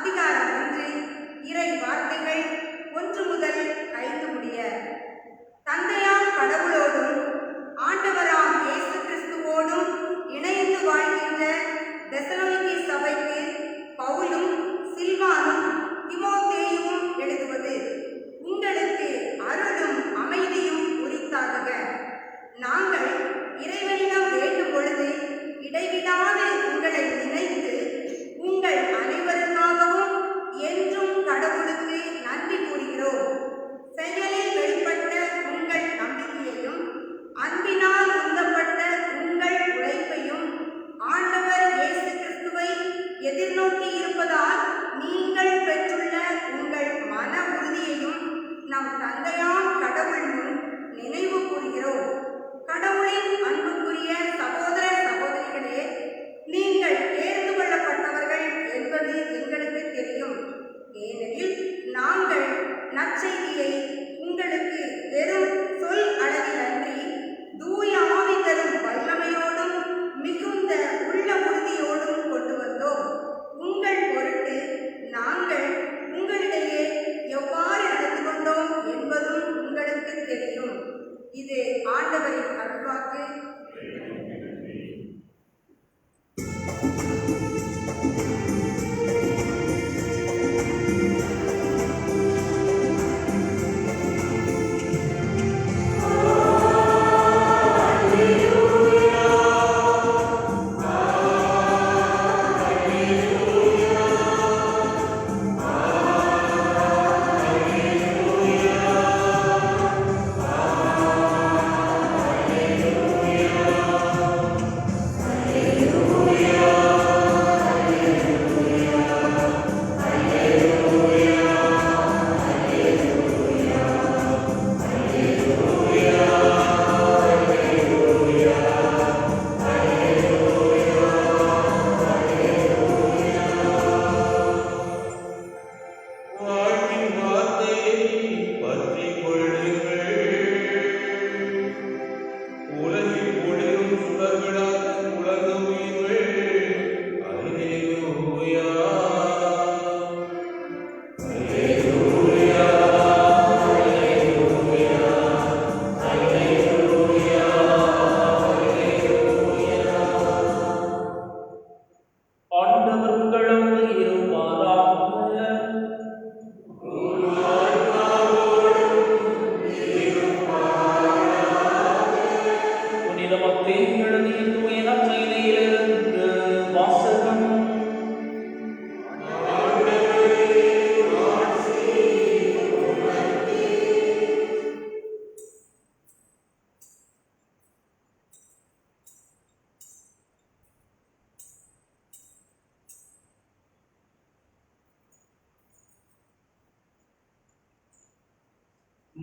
அதிகாரம் 1 இறை வார்த்தைகள் 1 முதல் 5 முடிய. தந்தையாம் கடவுளோடும் ஆண்டவராம் இயேசு கிறிஸ்துவோடும் இணைந்து வாழ்கின்ற தெசலோனிக்கே சபைக்கு பவுலும் சில்வானும் தீமோத்தேயுவும் எழுதுவது. உங்களுக்கு அருளும் அமைதியும் உரித்தாகுக. நாங்கள் இறைவனிடம் வேண்டும் பொழுது இடைவிடாது உங்களை நினைத்து உங்கள் அனைவருக்காகவும் என்றும் கடவுளுக்கு நன்றி கூறுகிறோம். செயலில் வெளிப்பட்ட உங்கள் நம்பிக்கையையும் அன்பினால் உந்தப்பட்ட உங்கள் உழைப்பையும் ஆண்டவர் இயேசு கிறிஸ்துவை எதிர்நோக்கி இருப்பதால் நீங்கள் பெற்றுள்ள உங்கள் மன உறுதியையும் நம் தந்தையாம் கடவுள் முன் நினைவு கூறுகிறோம். கடவுளின் அன்புக்குரிய சகோதர சகோதரிகளே, நீங்கள் தேர்ந்து கொள்ளப்பட்டவர்கள் என்பது எங்களுக்கு தெரியும். ஏனெனில் நாங்கள் நற்செய்தியை உங்களுக்கு வெறும் சொல் அளவிலன்றி தூய ஆவி தரும் வல்லமையோடும் மிகுந்த உள்ள உறுதியோடும் கொண்டு வந்தோம். உங்கள் பொருட்டு நாங்கள் உங்களிடையே எவ்வாறு நடந்து கொண்டோம் என்பதும் உங்களுக்கு தெரியும். இது ஆண்டவரின் அருள்வாக்கு.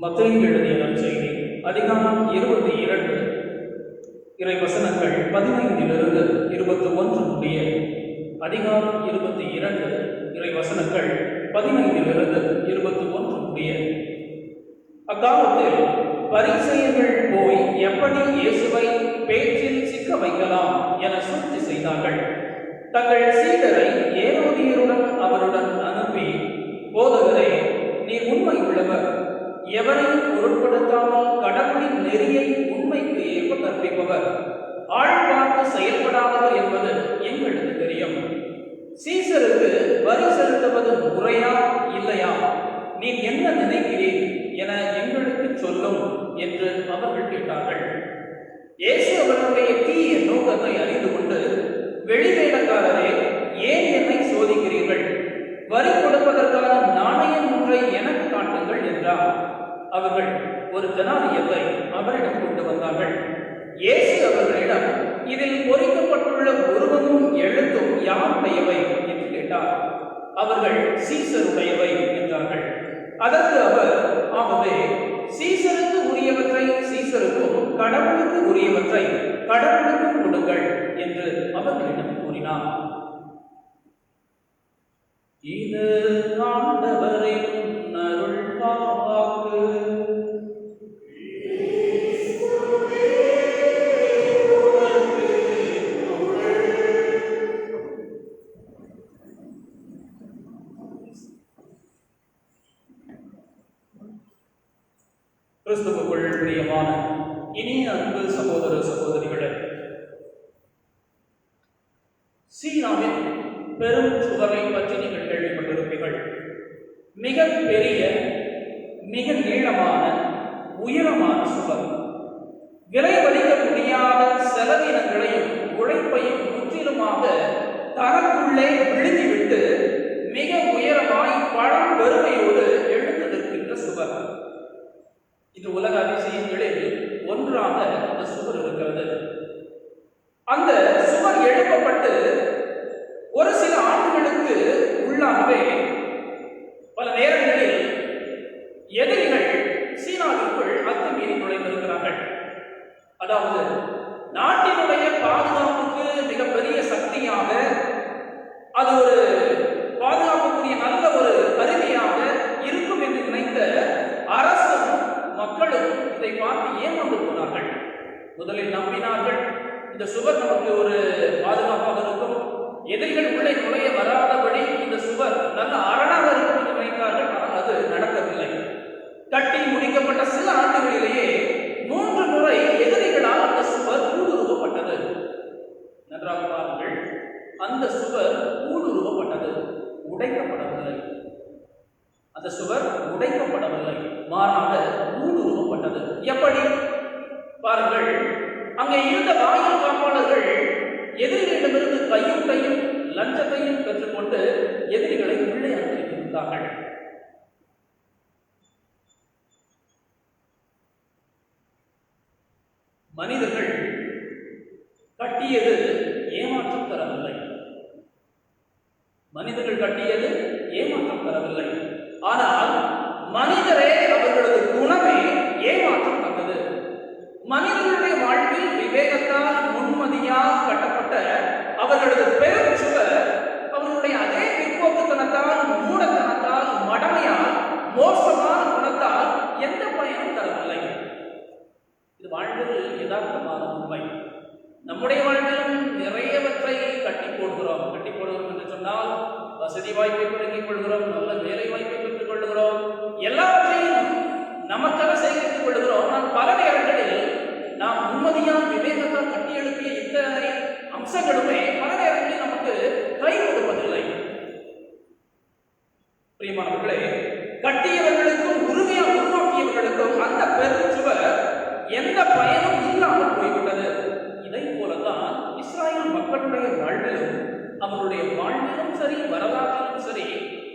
மத்தேயு எழுதிய நற்செய்தி அதிகாரம் 22 இறை வசனங்கள் 15 21 முடிய. அதிகாரம் 22 இறை வசனங்கள் 15 21 முடிய. அக்காலத்தில் பரிசேயர்கள் போய் எப்படி இயேசுவை பேச்சில் சிக்க வைக்கலாம் என சூழ்ச்சி செய்தார்கள். தங்கள் சீடரை ஏரோதியருடன் அவருடன் அனுப்பி, போதகரே, நீர் உண்மை உள்ளவர், எவரையும் பொருட்படுத்தாமல் கடவுளின் நெறியை உண்மைக்கு ஏற்ப கற்பிப்பவர், ஆள் பார்த்து செயல்படாதவர் என்பது எங்களுக்கு தெரியும். சீசருக்கு வரி செலுத்துவது முறையா இல்லையா, நீ என்ன நினைக்கிறீர் என எங்களுக்கு சொல்லும் என்று அவர்கள் கேட்டார்கள். இயேசு அவர்களுடைய தீய நோக்கத்தை அறிந்து கொண்டு, வெளிவேடக்காரரே, ஏன் என்னை சோதிக்கிறீர்கள்? வரி கொடுப்பதற்கான நாணயம் ஒன்றை எனக்கு காட்டுங்கள் என்றார். அவர்கள் ஒரு ஜனாதியத்தை அவரிடம் கொண்டு வந்தார்கள். இயேசு அவர்களிடம், இதில் பொறிக்கப்பட்டுள்ள உருவமும் எழுத்தும் யாருடையவை என்று கேட்டார். அவர்கள் சீசருடையவை என்றார்கள். அதற்கு அவர், ஆகவே சீசருக்கு உரியவற்றை சீசருக்கும் கடவுளுக்கு உரியவற்றை கடவுளுக்கும் கொடுங்கள் என்று அவர்களிடம் கூறினார். இது ஆண்டவரின் அருள்வாக்கு. கிறிஸ்துவுக்குள் பிரியமான இனிய அன்பு சகோதர சகோதரிகளே, சீனாவின் பெரும் சுவரை பற்றி நீங்கள் கேள்விப்பட்டிருப்பீர்கள். மிக பெரிய, மிக நீளமான, உயரமான சுவர். விலை மதிக்க முடியாத செலவினங்களையும் உழைப்பையும் முற்றிலுமாக தனக்குள்ளே விழுங்கிவிட்டு மிக உயரமாய் பழம் பெருமையோடு எழுந்து நிற்கின்ற சுவர். இது உலக அதிசயங்களில் ஒன்றாக அந்த சுவர் இருக்கிறது. அந்த சுவர் எழுப்பப்பட்டு ஒரு சில ஆண்டுகளுக்கு உள்ளாகவே பல நேரங்களில் எதிரிகள் சீனாவிற்குள் அத்துமீறி நுழைந்திருக்கிறார்கள். அதாவது நாட்டினுடைய பாதுகாப்புக்கு மிகப்பெரிய சக்தியாக, அது ஒரு பாதுகாப்புக்குரிய நல்ல ஒரு கருவியாக இருக்கும் என்று நினைத்த அரசும் மக்களும் இதை பார்த்து ஏமாந்து போனார்கள். முதலில் நம்பினார்கள், இந்த சுவர் நமக்கு ஒரு பாதுகாப்பாக இருக்கும், எதிரிகள் உள்ளே நுழைய வராதபடி இந்த சுவர் நல்ல அரணாக இருக்கும் என்று நினைத்தார்கள். ஆனால் அது நடக்கவில்லை. கட்டி முடிக்கப்பட்ட சில ஆண்டுகளிலேயே 3 முறை எதிரிகளால் அந்த சுவர் ஊடுருவப்பட்டது. நன்றாக பாருங்கள், அந்த சுவர் ஊடுருவப்பட்டது, உடைக்கப்படவில்லை. அந்த சுவர் உடைக்கப்படவில்லை, மாறாக ஊடுருவப்பட்டது. எப்படி பாருங்கள், அங்கே இருந்த வாயில் காப்பாளர்கள் எதிரிகளிடமிருந்து கையூட்டையும் லஞ்சத்தையும் பெற்றுக்கொண்டு எதிரிகளை உள்ளே அனுப்பியிருந்தார்கள். மனிதர்கள் கட்டியது ஏமாற்றம் தரவில்லை. மனிதர்கள் கட்டியது ஏமாற்றம் தரவில்லை. ஆனால் மனிதரே, அவர்களது குணமே ஏமாற்றம் தந்தது. மனிதர்களுடைய வாழ்வில் விவேகத்தால் முன்மதியால் கட்டப்பட்ட அவர்களது பெரும் சுவர் அவர்களுடைய அதே பிற்போக்குத்தனத்தால், மூடத்தனத்தால், மடமையால், மோசமான குணத்தால் எந்த பயனும் தரவில்லை. இது வாழ்வில் யதார்த்தமான உண்மை. நம்முடைய வாழ்விலும் நிறையவற்றை கட்டி போடுகிறோம் என்று சொன்னால், வசதி வாய்ப்பை பெருக்கிக் கொள்கிறோம், நல்ல வேலை வாய்ப்பை பெற்றுக் கொள்கிறோம், எல்லாவற்றையும் நமக்காக சேகரித்துக் கொள்கிறோம். ஆனால் பல நேரங்களில் நாம் உண்மதியால் விவேகத்தால் கட்டி எழுப்பிய இத்தனை அம்சங்களுமே பல நேரங்களில் நமக்கு கை கொடுப்பதில்லை. பிரியமானவர்களே, கட்டியவர்களுக்கும் உரிமையாக உருவாக்கியவர்களுக்கும் அந்த பெரும் சுவர் எந்த பயனும் இல்லாமல் போய்விட்டது. இதை போலதான் இஸ்ராயேல் மக்களுடைய வாழ்விலும், அவருடைய வாழ்விலும் சரி, வரலாற்றிலும் சரி,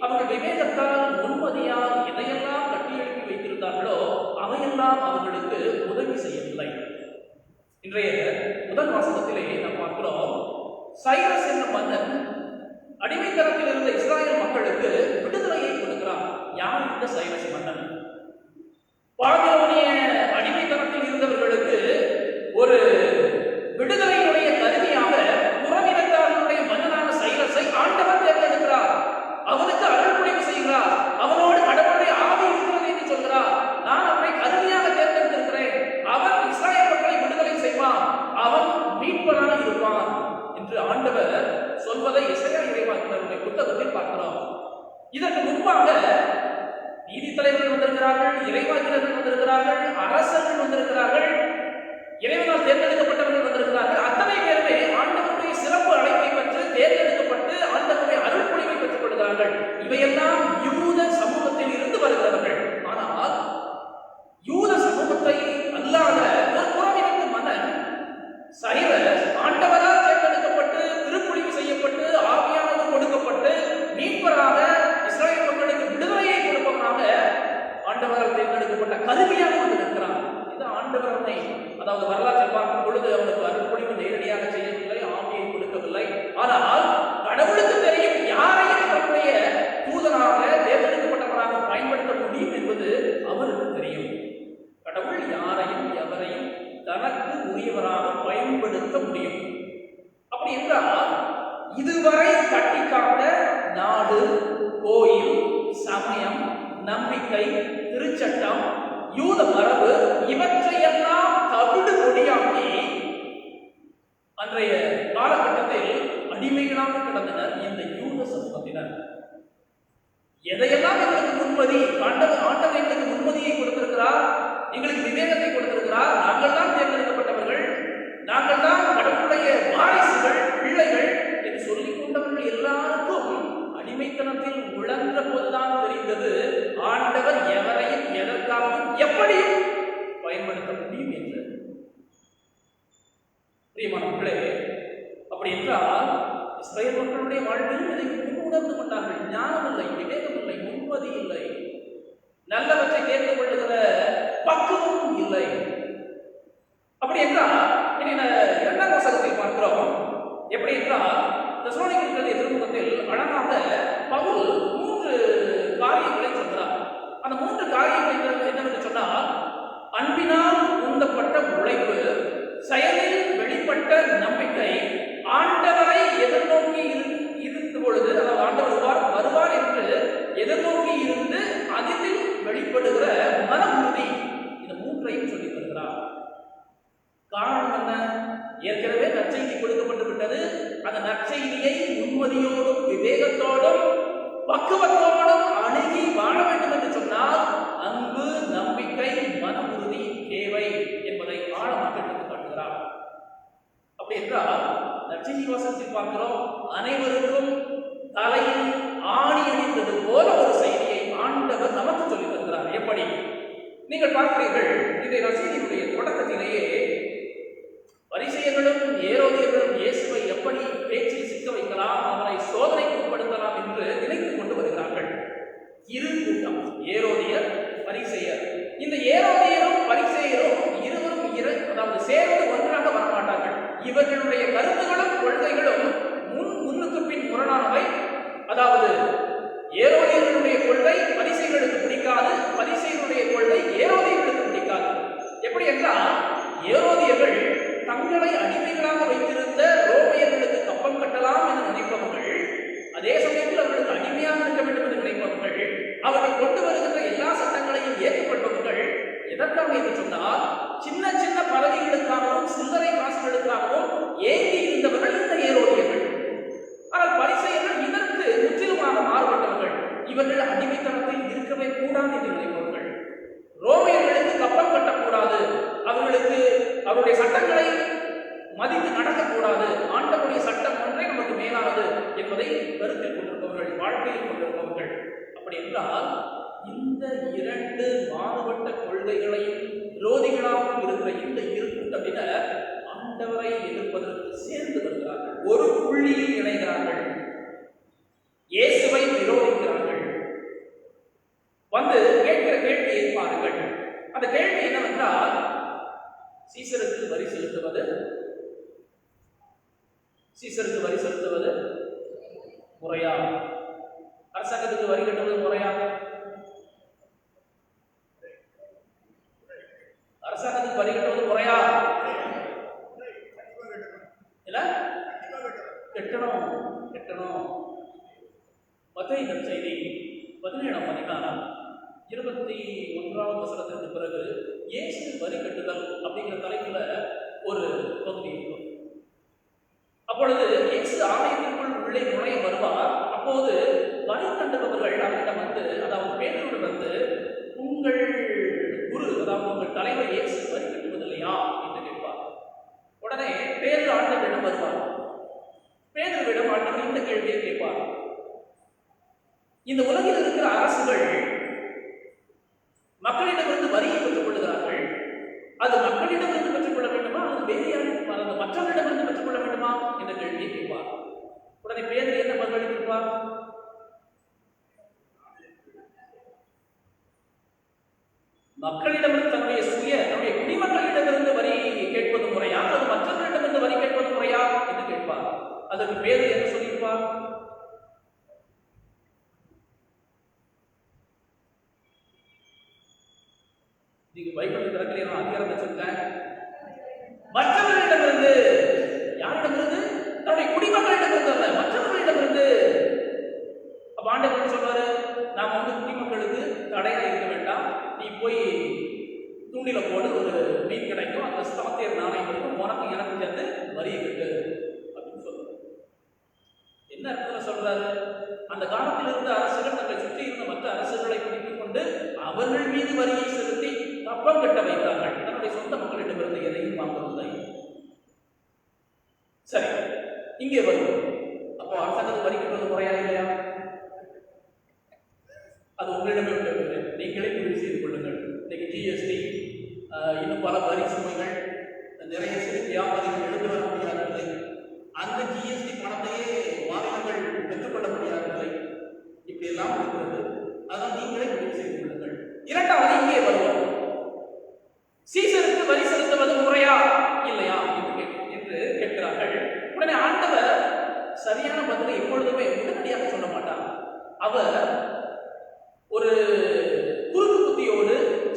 அவர்கள் விவேகத்தால் முன்மதியால் எதையெல்லாம் கட்டி எழுப்பி வைத்திருந்தார்களோ அவையெல்லாம் அவர்களுக்கு உதவி செய்யவில்லை. இன்றைய முதல் வாசகத்திலே நாம் பார்க்கிறோம், சைரஸ் என்ற மன்னன் அடிமைத்தனத்தில் இருந்த இஸ்ராயேல் மக்களுக்கு விடுதலையை கொடுக்கிறார். யார் இந்த சைரஸ் மன்னன்? பாபிலோனிய அடிமைத்தனத்தில் இருந்தவர்களுக்கு ஒரு விடுதலையினுடைய கருவியாக புறவினத்தார்களுடைய மன்னனான சைரஸை ஆண்டவர் தேர்ந்தெடுக்கிறார். அவனுக்கு அருள்புரிவு செய்கிறார். அவனோடு கடவுளுடைய ஆவி இருக்கிறது என்று சொல்கிறார். நான் அவனை கருவியாக தேர்ந்தெடுத்திருக்கிறேன், அவன் இஸ்ராயேல் மக்களை விடுதலை செய்வான், அவன் மீட்பனாக இருப்பான் என்று ஆண்டவர் சொல்வதை எசேயா இறைவாக்கினருடைய புத்தகத்தில் பார்க்கிறோம். இதற்கு முன்பாக நீதி தலைவர்கள் வந்திருக்கிறார்கள், இறைவாக்கினர்கள் வந்திருக்கிறார்கள், அரசர்கள் வந்திருக்கிறார்கள், இறைவனால் தேர்ந்தெடுக்கப்பட்டவர்கள் வந்திருக்கிறார்கள். அத்தனை பேருமே ஆண்டவருடைய சிறப்பு அழைப்பை பெற்று தேர்ந்தெடுக்கப்பட்டு ஆண்டவருடைய அருள்பொழிவை பெற்றுக் கொள்கிறார்கள். இவையெல்லாம் யூத சமூகத்தில் இருந்து வருகிறவர்கள். ஆனால் யூத சமூகத்தை அல்லாத ஒரு புறவினத்து மன்னன் சைரஸ் ஆண்டவரால் தேர்ந்தெடுக்கப்பட்டு திருப்பொழிவு செய்யப்பட்டு ஆவியானவர் கொடுக்கப்பட்டு மீட்பராக இஸ்ராயேல் மக்களுக்கு விடுதலையை கொடுப்பவராக ஆண்டவரால் தேர்ந்தெடுக்கப்பட்ட கருவியாக வந்திருக்கிறார். இது ஆண்டவரனை, அதாவது வரலாற்றில் பார்க்கும் பொழுது அவனுக்கு அருள்பொழிவு நேரடியாக செய்யவில்லை, ஆவியை கொடுக்கவில்லை. ஆனால் கடவுளுக்கு தெரியும் யாரையும் தன்னுடைய தூதனாக தேர்ந்தெடுக்கப்பட்டவராக பயன்படுத்த முடியும் என்பது அவருக்கு தெரியும். கடவுள் யாரையும் எவரையும் தனக்கு உரியவராக பயன்படுத்த முடியும். அப்படி என்றால் இதுவரை கட்டி காத்த நாடு, கோயில், சமயம், நம்பிக்கை, திருச்சட்டம், யூத மரபு இவற்றையெல்லாம் தவிடு கொடியாக்கி அன்றைய காலகட்டத்தில் அடிமைகளாக கிடந்தனர் இந்த யூத சமூகத்தினர். எதையெல்லாம் எங்களுக்கு முன்மதி, ஆண்டவர் எங்களுக்கு முன்மதியை கொடுத்திருக்கிறார், எங்களுக்கு விவேகத்தை கொடுத்திருக்கிறார். நாங்கள் தான் தேர்ந்தெடுக்கப்பட்டவர்கள், நாங்கள் தான் கடவுளுடைய வாரிசுகள், பிள்ளைகள் என்று சொல்லிக் கொண்டவர்கள் எல்லாருக்கும் அடிமைத்தனத்தில் உழன்ற போதுதான் தெரிந்தது ஆண்டவர் எவரையும் எதற்காகவும் எப்படியும் பயன்படுத்த முடியும் என்று. பிரியமானவர்களே, அப்படி என்றால் இஸ்ரவேல் மக்களுடைய வாழ்வில் இதை உணர்ந்து கொண்டார்கள். ஞானம் இல்லை, விவேகம் இல்லை, முன்மதி இல்லை, நல்லவற்றை கேட்டுக் கொள்ளுகிற பக்குவமும் இல்லை. அப்படி என்றால் இனி இரண்டாம் வசனத்தை பார்க்கிறோம். எப்படி என்றால் தெசலோனிக்கேயர் திருமுகத்தில் அழகாக பவுல் 3 காரியங்களை சொல்கிறார். அந்த 3 காரியங்கள் என்னவென்று சொன்னால், அன்பினால் உந்தப்பட்ட உழைப்பு, செயலில் வெளிப்பட்ட நம்பிக்கை, ஆண்டவரை எதிர்நோக்கி இருந்த பொழுது, அதாவது ஆண்டவர் வருவார் என்று எதிர்நோக்கி இருந்து அதில் வெளிப்படுகிற மன உறுதி. இந்த 3ஐயும் சொல்லி வருகிறார். காரணம் என்ன? ஏற்கனவே நற்செய்தி கொடுக்கப்பட்டு விட்டது. அந்த நற்செய்தியை முன்மதியோடும் விவேகத்தோடும் பக்குவத்தோடும் அணுகி வாழ வேண்டும் என்று சொன்னால் அன்பு, நம்பிக்கை, மன உறுதி தேவை என்பதை ஆழமாக எடுத்து காட்டுகிறார். அப்படி என்றால் நற்செய்தி வசனத்தில் பார்க்கிறோம், அனைவருக்கும் தலையில் ஆணி அடித்தது போல ஒரு செய்தியை ஆண்டவர் நமக்கு சொல்லி தருகிறார். எப்படி? நீங்கள் பார்க்கிறீர்கள், இந்த நற்செய்தியுடைய தொடக்கத்திலேயே பரிசேயர்களும் ஏரோதியர்களும் இயேசுவை எப்படி பேச்சில் சிக்க வைக்கலாம், அவரை சோதனைக்கு உட்படுத்தலாம் என்று நினைத்துக் கொண்டு வருகிறார்கள். இரு கூட்டம், ஏரோதியர், பரிசேயர். இந்த ஏரோதியரும் பரிசேயரும் இருவரும் அதாவது சேர்ந்து ஒன்றாக வரமாட்டார்கள். இவர்களுடைய கருத்துகளும் கொள்கைகளும் முன்னுக்கு பின் முரணானவை. அதாவது ஏரோதியர்களுடைய கொள்கை பரிசேயர்களுக்கு பிடிக்காது, பரிசேயருடைய கொள்கை ஏரோதியர்களுக்கு பிடிக்காது. எப்படி என்றால், ஏரோதியர்கள் தங்களை அடிமைகளாக வைத்திருந்த ரோமையர்களுக்கு கப்பம் கட்டலாம் என்று நினைப்பவர்கள், அதே சமயத்தில் அவர்களுக்கு அடிமையாக இருக்க வேண்டும் என்று நினைப்பவர்கள், அவர்கள் கொண்டு வருகின்ற எல்லா சட்டங்களையும் ஏற்றுக்கொள்பவர்கள். எதற்காக என்று சொன்னால், சின்ன சின்ன பதவிகளுக்காகவும் சில்லறை காசுகளுக்காகவும் ஏங்கி இருந்தவர்கள் இந்த ஏரோதியர்கள். ஆனால் பரிசேயர்கள் இதற்கு முற்றிலுமாக மாறுபட்டவர்கள். இவர்கள் அடிமைத்தனத்தில் இருக்கவே கூடாது என்று நினைப்பவர்கள். ரோமையர்களுக்கு கப்பம் கட்டக்கூடாது, அவர்களுக்கு அவருடைய சட்டங்களை மதித்து நடக்கக்கூடாது, ஆண்டவருடைய சட்டம் ஒன்றே நமக்கு மேலானது என்பதை கருத்தில் கொண்டிருப்பவர்கள், வாழ்க்கையில் கொண்டிருப்பவர்கள். அப்படி என்றால் இந்த 2 மாறுபட்ட கொள்கைகளையும் விரோதிகளாகவும் இருக்கிற இந்த இரு கூட்டத்தினர் ஆண்டவரை எதிர்ப்பதற்கு சேர்ந்து வருகிறார்கள். ஒரு புள்ளியில் இணைகிறார்கள், இயேசுவை விரோதிக்கிறார்கள். வந்து கேட்கிற கேள்வியை பாருங்கள். அந்த கேள்வி என்னவென்றால், சீசருக்கு வரி செலுத்துவது முறையா? அரசாங்கத்துக்கு வரி கட்டுவது முறையா? அரசாங்கத்துக்கு வரி கட்டுவது முறையா? இல்ல, கட்டணும். மத்தேயு நற்செய்தி 17ஆம் அதிகாரம் 21ஆம் வசனத்திற்கு பிறகு இயேசு வரி கட்டுதல் அப்படிங்கிற தலைப்புல ஒரு பகுதி இருக்கும். அப்பொழுது இயேசு ஆலயத்திற்குள் உள்ளே நுழைய வருவார். அப்போது வரி கட்டுபவர்கள் அவரிடம் வந்து, அதாவது பேதுருவிடம் வந்து, உங்கள் குரு, அதாவது உங்கள் தலைவர் இயேசு வரி கட்டுவதில்லையா என்று கேட்பார். உடனே பேதுரு ஆண்டவரிடம் வருவார். பேதுருவிடம் ஆண்டவர் இந்த கேள்வியை கேட்பார், இந்த உலகில் இருக்கிற அரசுகள் மக்களிடமிருந்து வரியை பெற்றுக் கொள்ளுகிறார்கள், அது மக்களிடமிருந்து பெற்றுக் கொள்ள வேண்டுமா, அது வேறு யாரும் மற்றவர்களிடமிருந்து பெற்றுக் கொள்ள வேண்டுமா என்ற கேள்வியை கேட்பார். உடனே பேதுரு என்ன பதிலளிப்பார்? மக்களிடமிருந்து தன்னுடைய குடிமக்களிடமிருந்து வரி கேட்பது முறையா, அது மற்றவர்களிடமிருந்து வரி கேட்பது முறையா என்று கேட்பார். அதற்கு பேதுரு என்ன சொல்லியிருப்பார்? நீங்க பைபிள் திறக்கலையா? நான் அதிகாரத்தை சொல்றேன். மற்றவர்களிடமிருந்து. யாரிடமிருந்து? தன்னுடைய குடிமக்களிடமிருந்து அல்ல, மற்றவர்களிடமிருந்து. அப்ப ஆண்டவர் சொல்றாரு, நாம குடிமக்களுக்கு தடையா இருக்க வேண்டாம், நீ போய் தூண்டில போடு, ஒரு மீன் கிடைக்கும், அந்த ஸ்தாத்தியர் நாணயம் இருக்கும், உனக்கு எனக்கு சேர்ந்து வரியை கட்டு அப்படின்னு சொல்றாரு. என்ன அர்த்தத்தில் சொல்றாரு? அந்த காலத்தில் இருந்த அரசுகள் தங்களை சுற்றி இருந்த மற்ற அரசுகளை பிடித்துக் கொண்டு அவர்கள் மீது வரியை செலுத்தி கப்பம் கட்ட வைத்தார்கள். தன்னுடைய சொந்த மக்களிடமிருந்து எதையும் வாங்கவில்லை. சரி, இங்கே வரும். அப்போ அரசாங்கத்துக்கு வரி கட்டுறது முறையா இல்லையா? அது உங்களிடமே விட்டு நீங்களே முடிவு செய்து கொள்ளுங்கள். இன்னைக்கு ஜிஎஸ்டி, இன்னும் பல வரி சுமைகள், நிறைய சிறு வியாபாரிகள் எடுத்து வர முடியாத நிலை, அந்த ஜிஎஸ்டி பணத்தையே மாநிலங்கள் பெற்றுக்கொள்ள முடியாத நிலை, இப்படி எல்லாம் இருக்கிறது. அதான் நீங்களே முடிவு செய்து கொள்ளுங்கள். இரண்டாவது, இங்கே வருவோம். சீசருக்கு வரி செலுத்துவது முறையா இல்லையா என்று கேட்கிறார்கள். உடனே ஆண்டவர் சரியான பதிலை எப்பொழுதுமே உடனடியாக சொல்ல மாட்டார். அவர் ஒரு குறுக்கு புத்தியோடு,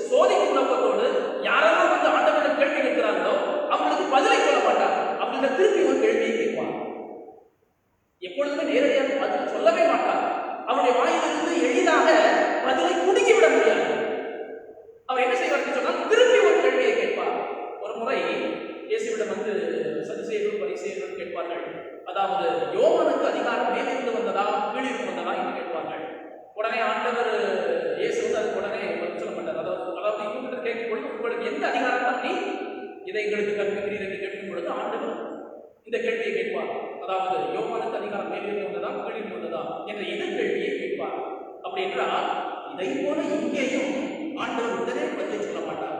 சோதிக்கும் நோக்கத்தோடு யாரெல்லாம் வந்து ஆண்டவரிடம் கேள்வி கேட்கிறார்களோ அவங்களுக்கு பதிலை சொல்ல மாட்டார். அவங்கள திருப்பி ஒரு கேள்வியை கேட்பார். எப்பொழுதுமே நேரடியாக பதில் சொல்லவே மாட்டார். அவருடைய வாயிலிருந்து எளிதாக பதிலை குடுக்கிவிட முடியாது. அவர் என்ன செய்வார் சொன்னால் திருப்பி ஒரு கேள்வியை கேட்பார். ஒரு முறை இயேசுவிடம் வந்து சதுசேயர்கள் பரிசேயர்கள் கேட்பார்கள். அதாவது யோவானுக்கு அதிகாரம் மேலிருந்து வந்ததா கீழிருந்து வந்ததா என்று கேட்பார்கள். உடனே ஆண்டவர் இயேசு வந்து அதுக்கு உடனே பதில் சொல்ல மாட்டார். அதாவது இவங்க கேட்கும் பொழுது உங்களுக்கு எந்த அதிகாரம் நீ இதை எங்களுக்கு கற்பிக்கிறீர் என்று கேட்கும் பொழுது ஆண்டவர் இந்த கேள்வியை கேட்பார். அதாவது யோவானுக்கு அதிகாரம் மேலிருந்து வந்ததா கீழிருந்து வந்ததா என்ற எதிர் கேள்வியை கேட்பார். அப்படி என்றால் இதை போல இங்கேயும் ஆண்டவர் உடனே பதிலை சொல்ல மாட்டார்.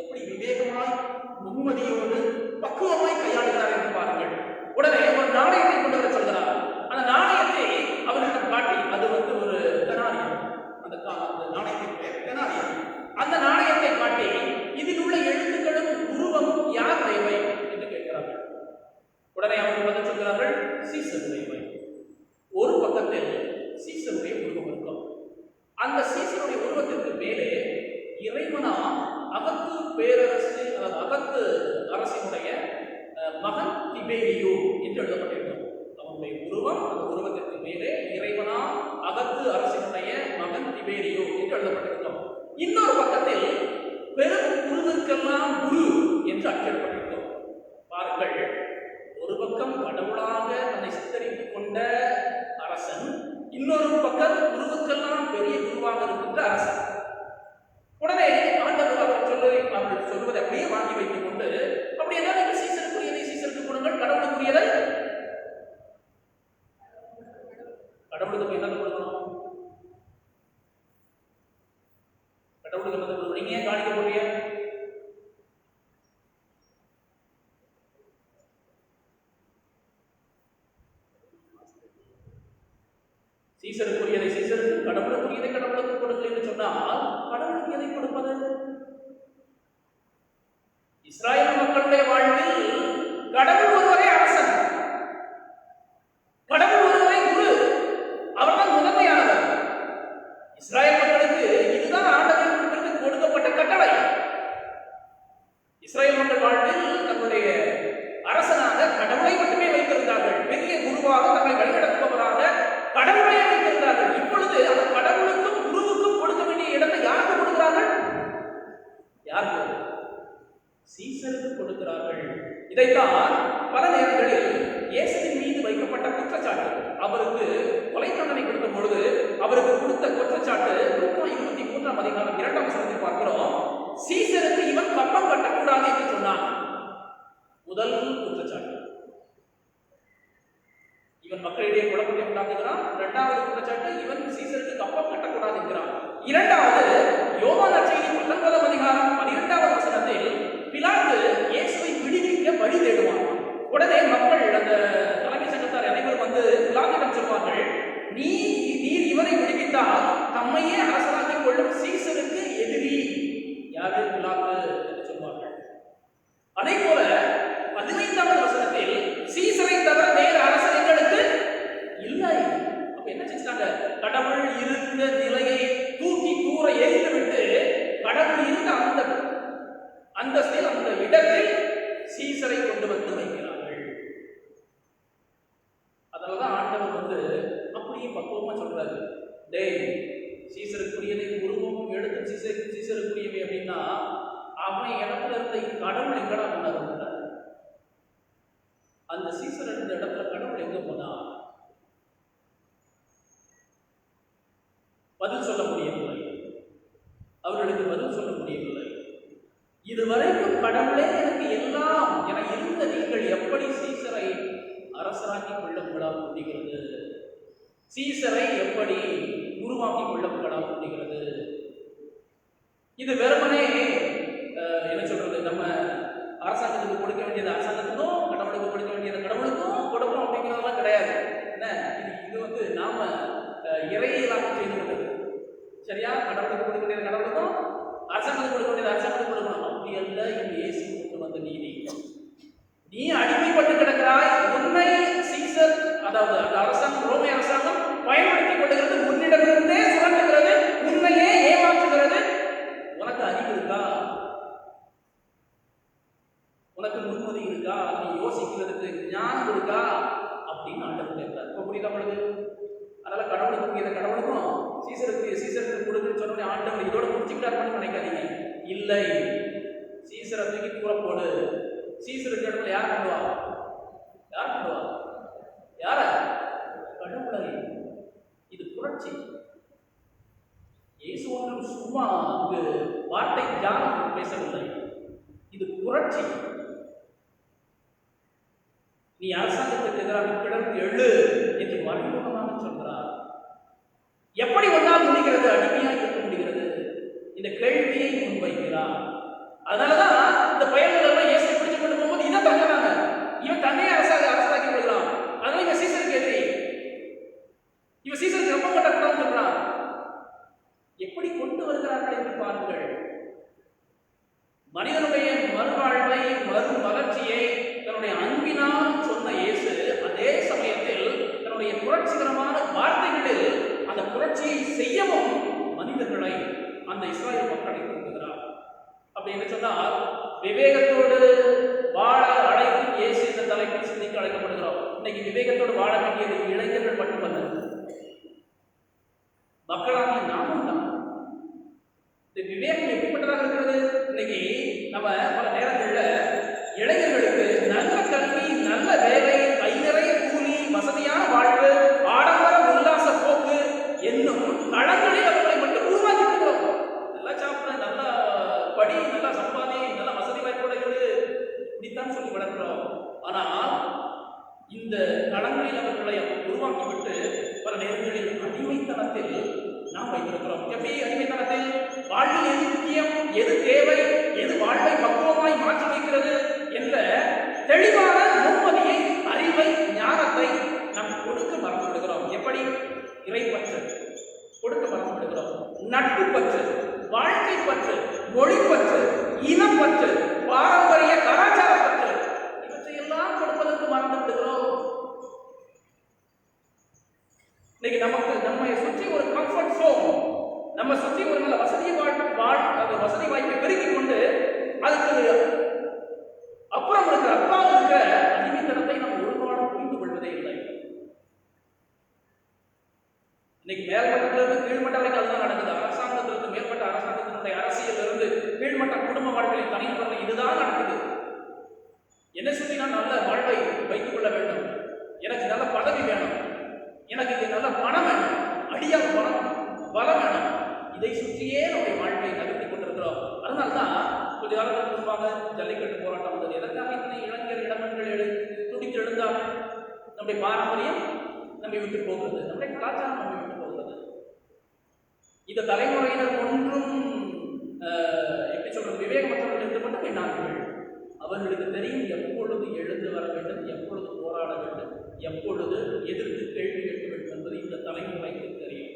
எப்படி விவேகமாய் முன்மதியோடு பக்குவமாய் கையாளுகிறார் என்று பாருங்கள். உடனே ஒரு நாணயத்தை கொண்டு வர சொல்கிறார். அந்த நாணயத்தை அவர்களிடம் காட்டி, அது வந்து ஒரு தெனாரியம், அந்த நாணயத்தின் பெயர் தெனாரியம். அந்த நாணயத்தை காட்டி இதில் உள்ள எழுத்துக்களும் உருவமும் யார் தேவை என்று கேட்கிறார்கள். உடனே அவர்கள் பதில் சொல்கிறார்கள், சீசர் தேவை. ஒரு பக்கத்தில் சீசருடைய உருவம் இருக்கும். அந்த சீசருடைய உருவத்திற்கு மேலே இறைவனா அகத்து பேரரசு, அகத்து அரசினுடைய மகன் திபேரியோ என்று எழுதப்பட்டிருக்கும். அவனுடைய உருவம், அந்த உருவத்திற்கு மேலே இறைவனா அகத்து அரசினுடைய மகன் திபேரியோ என்று எழுதப்பட்டிருக்கும். இன்னொரு பக்கத்தில் பெரும் குருவுக்கெல்லாம் குரு என்று அச்சிடப்பட்டிருக்கும். பாருங்கள், ஒரு பக்கம் கடவுளாக தன்னை சித்தரித்துக் கொண்ட அரசன், இன்னொரு பக்கம் குருவுக்கெல்லாம் பெரிய குருவாக இருக்கின்ற அரசன். உடனே ஆண்டவர் அவர்கள் சொல்வதை அப்படியே வாங்கி வைத்துக் கொண்டு, அப்படி என்ன சீசருக்குரியதை சீசருக்கு கொடுங்கள், கடவுளுக்குரியதை கடவுளுக்கு என்ன கொடுக்கணும்? கடவுளுக்கு என்ன கொடுக்கணும்? நீங்க ஏன் காணிக்க போறீங்க? சீசருக்குரியதை சீசருக்கு, கடவுளுக்குரியதை கடவுளுக்கு கொடுங்கள் என்று சொன்னால் கடவுளுக்கு எதை கொடுப்பது? இஸ்ராயேல் மக்களுடைய வாழ்வில் கடவுள் ஒருவரே அரசன், கடவுள் ஒருவரே குரு, அவர்தான் முதன்மையானவர். இஸ்ராயேல் மக்களுக்கு இதுதான் ஆண்டவருக்கு கொடுக்கப்பட்ட கட்டளை. இஸ்ராயேல் மக்கள் வாழ்வில் தன்னுடைய அரசனாக கடவுளை மட்டுமே வைத்திருந்தார்கள். பெரிய குருவாக தங்களை வழிநடத்துபவராக கடவுளையே வைத்திருந்தார்கள். இப்பொழுது அந்த கடவுளுக்கும் குருவுக்கும் கொடுக்க வேண்டிய இடத்தை யாருக்கு கொடுக்கிறார்கள்? யாருக்கு? சீசருக்கு கொடுக்கிறார்கள். இதைத்தான் பல நேரங்களில் இயேசுவின் மீது வைக்கப்பட்ட குற்றச்சாட்டு, அவருக்கு கொலை தண்டனை கொடுத்த பொழுது அவருக்கு கொடுத்த குற்றச்சாட்டு 23 அதிகாரம் 2ஆம் வசனத்தில் பார்க்கிறோம். சீசருக்கு இவன் கப்பம் கட்டக்கூடாது என்று சொன்னான். முதல் குற்றச்சாட்டு, இவன் மக்களிடையே குழப்பத்தை உண்டாக்குகிறான். இரண்டாவது குற்றச்சாட்டு, இவன் சீசருக்கு கப்பம் கட்டக்கூடாது என்கிறான். இரண்டாவது, யோவான் நற்செய்தி 19ஆம் அதிகாரம் 12ஆவது வசனத்தில் பிலாத்து இயேசுவை விடுவிக்க வழி தேடுவான். உடனே மக்கள், அந்த தலைமை சங்கத்தார் அனைவரும் வந்து பிலாத்திடம் சொல்வார்கள், நீர் இவரை விடுவித்தால் தம்மையே அரசராக்கிக் கொள்ளும் சீசருக்கு எதிரி யாரு? பிலாத்து என்று சொல்வார்கள். அதே போல 15ஆவது வசனத்தில் சீசரை தவிர வேறு அரசர் எங்களுக்கு இல்லை. அப்ப என்ன செஞ்சாங்க? கடவுள் இருந்த நிலையை தூக்கி தூர எரிந்துவிட்டு கடவுள் இருந்த அந்த அந்தஸ்தில், அந்த இடத்தில் சீசரை கொண்டு வந்து வைக்கிறார்கள். அதனாலதான் ஆண்டவர் வந்து அப்படியே பக்குவமா சொல்றாரு, டேய் சீசருக்குரியதை உருவமும் எடுத்து சீசருக்குரியவை அப்படின்னா அவன் இடத்துல இருந்த கடவுள் எங்கடா போனார்? அந்த சீசர் இருந்த இடத்துல கடவுள் எங்க போனா? பதில் சொல்ல முடியவில்லை. அவர்களுக்கு பதில் சொல்ல முடியவில்லை. இதுவரைக்கும் கடவுளே எனக்கு எல்லாம் என இருந்த நீங்கள் எப்படி சீசரை அரசராக்கி கொள்ள முடிகிறது? சீசரை எப்படி உருவாக்கி கொள்ள முடிகிறது? இது வெறுமனே என்ன சொல்றது, நம்ம அரசாங்கத்துக்கு கொடுக்க வேண்டியது அரசாங்கத்துக்கும், கடவுளுக்கு கொடுக்க வேண்டியது கடவுளுக்கும் கொடுக்கணும் அப்படிங்கிறதெல்லாம் கிடையாது. என்ன இது நாம இறையிலாம செய்து கொண்டது. சரியா? கடவுளுக்கு கொடுக்க வேண்டியது கடவுளுக்கும், அரசாங்கத்துக்கு கொடுக்க வேண்டியது அரசாங்கத்துக்கு கொடுக்கணும். அப்படி அல்ல இங்கு இயேசு கொண்டு வந்த நீதி. நீ அடிமைப்பட்டு கிடக்கிறாய். உன்னை சீசர், அதாவது அந்த அரசாங்கம், ரோமை அரசாங்கம் பயன்படுத்திக் கொள்ளுகிறது, உன்னிடமிருந்தே சுரண்டுகிறது, உண்மையே ஏமாற்றுகிறது. உனக்கு அறிவு இருக்கா? உனக்கு முன்மதி இருக்கா? நீ யோசிக்கிறதுக்கு ஞானம் இருக்கா? அப்படின்னு ஆண்டவர் கேட்கிறார். இப்போ புரியுதா உங்களுக்கு? அதனால கடவுளுக்கு இதை கடவுளுக்கும் சீசருக்கு கொடுக்குன்னு சொன்ன ஆண்டவர் இதோட முடிச்சுக்கிட்டாருன்னு நினைக்காதீங்க. இல்லை, சீசரை தூக்கி கூற போடு. சீசருக்கு இடத்துல யார் பண்ணுவா? யார? கடவுளை. இது புரட்சி. இயேசு ஒன்றும் சும்மா வார்த்தை தியானம் பேசவில்லை. இது புரட்சி. நீ அரசாங்கத்துக்கு எதிராக கிளம்பி எழு என்று மறைமுகமாக சொல்கிறார். எப்படி ஒன்றால் முடிகிறது? அடிமையாக இருக்க முடிகிறது? இந்த கேள்வியை முன்வைக்கிறார். அதனாலதான் இந்த பயன்கள் எல்லாம் இயேசு பிடிச்சு கொண்டு போகும்போது இதை தங்குறாங்க. இவன் தன்னையே அரசாக்கி கொள்கிறான். அதனால இவன் சீசருக்கு எதிரி, இவன் சீசருக்கு ரொம்ப கட்டக்கூடாதுன்னு சொல்றான். எப்படி கொண்டு வருகிறார்கள் என்று பாருங்கள். மனிதனுடைய மறுவாழ்வை, மறுமலர்ச்சியை தன்னுடைய அன்பினால் சொன்ன இயேசு அதே சமயத்தில் தன்னுடைய புரட்சிகரமான வார்த்தைகளில் அந்த புரட்சியை செய்யவும் மனிதர்களை, அந்த இஸ்ராயேல் மக்களை கொடுக்கிறார். அப்படி என்ன சொன்னால், விவேகத்தோடு வாழ அழைக்கும் இயேசு இந்த தலைப்பில் சிந்திக்க அழைக்கப்படுகிறோம். இன்னைக்கு விவேகத்தோடு வாழ வேண்டியது இளைஞர்கள் மட்டுமல்ல, மக்களாகிய நாமும் தான். இந்த விவேகம் எப்படிப்பட்டதாக இருக்கிறது? இன்னைக்கு நம்ம பல நேரங்களில் இளைஞர்களுக்கு நல்ல கல்வி, நல்ல வேலை, கை நிறைய கூலி, வசதியான வாழ்வு, ஆடம்பர உல்லாச போக்கு என்னும் களங்களில் அவர்களை மட்டும் உருவாக்கி இருக்கிறோம். நல்லா சாப்பிட, நல்லா படி, நல்லா சம்பாதி, நல்ல வசதி வாய்ப்போட இருக்கு, இப்படித்தான் சொல்லி வளர்க்கிறோம். ஆனால் இந்த களங்களில் அவர்களை உருவாக்கிவிட்டு பல நேரங்களில் அடிமைத்தனத்தில் நாம் வைத்திருக்கிறோம். எப்படி அடிமைத்தனத்தில்? வாழ்வில் எது முக்கியம், எது தேவை, எது வாழ்வை பக்குவமாய் மாற்றி வைக்கிறது என்ற தெளிவான முன்மதியை, அறிவை, ஞானத்தை நாம் கொடுக்க மறந்து விடுகிறோம். எப்படி? இறைப்பற்று கொடுக்க மறந்து விடுகிறோம். நட்பு பற்று, வாழ்க்கை பற்று, மொழி பற்று, இனப்பற்று, பாரம்பரிய கலாச்சார பற்று, இவற்றையெல்லாம் கொடுப்பதற்கு மறந்து விடுகிறோம். இன்னைக்கு நமக்கு நம்மை சுற்றி ஒரு கம்ஃபர்ட் சோன், நம்ம சுற்றி ஒரு நல்ல வசதி வசதி வாய்ப்பை பெருக்கிக் கொண்டு அதுக்கு அப்புறம் இருக்கிற அப்பாவும் இருக்கிற அடிமைத்தனத்தை நம்ம ஒருபாடும் புரிந்து கொள்வதே இல்லை. இன்னைக்கு மேல்மட்டத்திலிருந்து கீழ்மட்ட வரைக்கும் அதுதான் நடக்குது. அரசாங்கத்திலிருந்து மேல்மட்ட, அரசாங்கத்தினுடைய அரசியலிருந்து கீழ்மட்ட குடும்ப வாழ்க்கையை தனிப்பட்ட இதுதான் நடக்குது. என்னை சுற்றி நான் நல்ல வாழ்வை வைத்துக் கொள்ள வேண்டும், எனக்கு நல்ல பதவி வேணும், எனக்கு இது நல்ல பணம் வேணும், அடியா பணம் பலம் வேணும், இதை சுற்றியே நம்முடைய வாழ்வை நகர்த்தி கொண்டிருக்கிறோம். அதனால்தான் கொஞ்ச காலத்துக்கு முன்பாக ஜல்லிக்கட்டு போராட்டம் வந்தது. எதற்காக இத்தனை இளைஞர் இளமன்கள் துடித்து எழுந்தால்? நம்முடைய பாரம்பரியம் நம்மை விட்டு போகிறது, நம்முடைய கலாச்சாரம் நம்மை விட்டு போகிறது. இந்த தலைமுறையினர் ஒன்றும் எப்படி சொல்றது, விவேகமற்றவர்கள் என்று மட்டும் எண்ணார்கள். அவர்களுக்கு தெரியும் எப்பொழுது எழுந்து வர வேண்டும், எப்பொழுது போராட வேண்டும், எப்பொழுது எதிர்த்து கேள்வி கேட்க வேண்டும் என்பது இந்த தலைமுறைக்கு தெரியும்.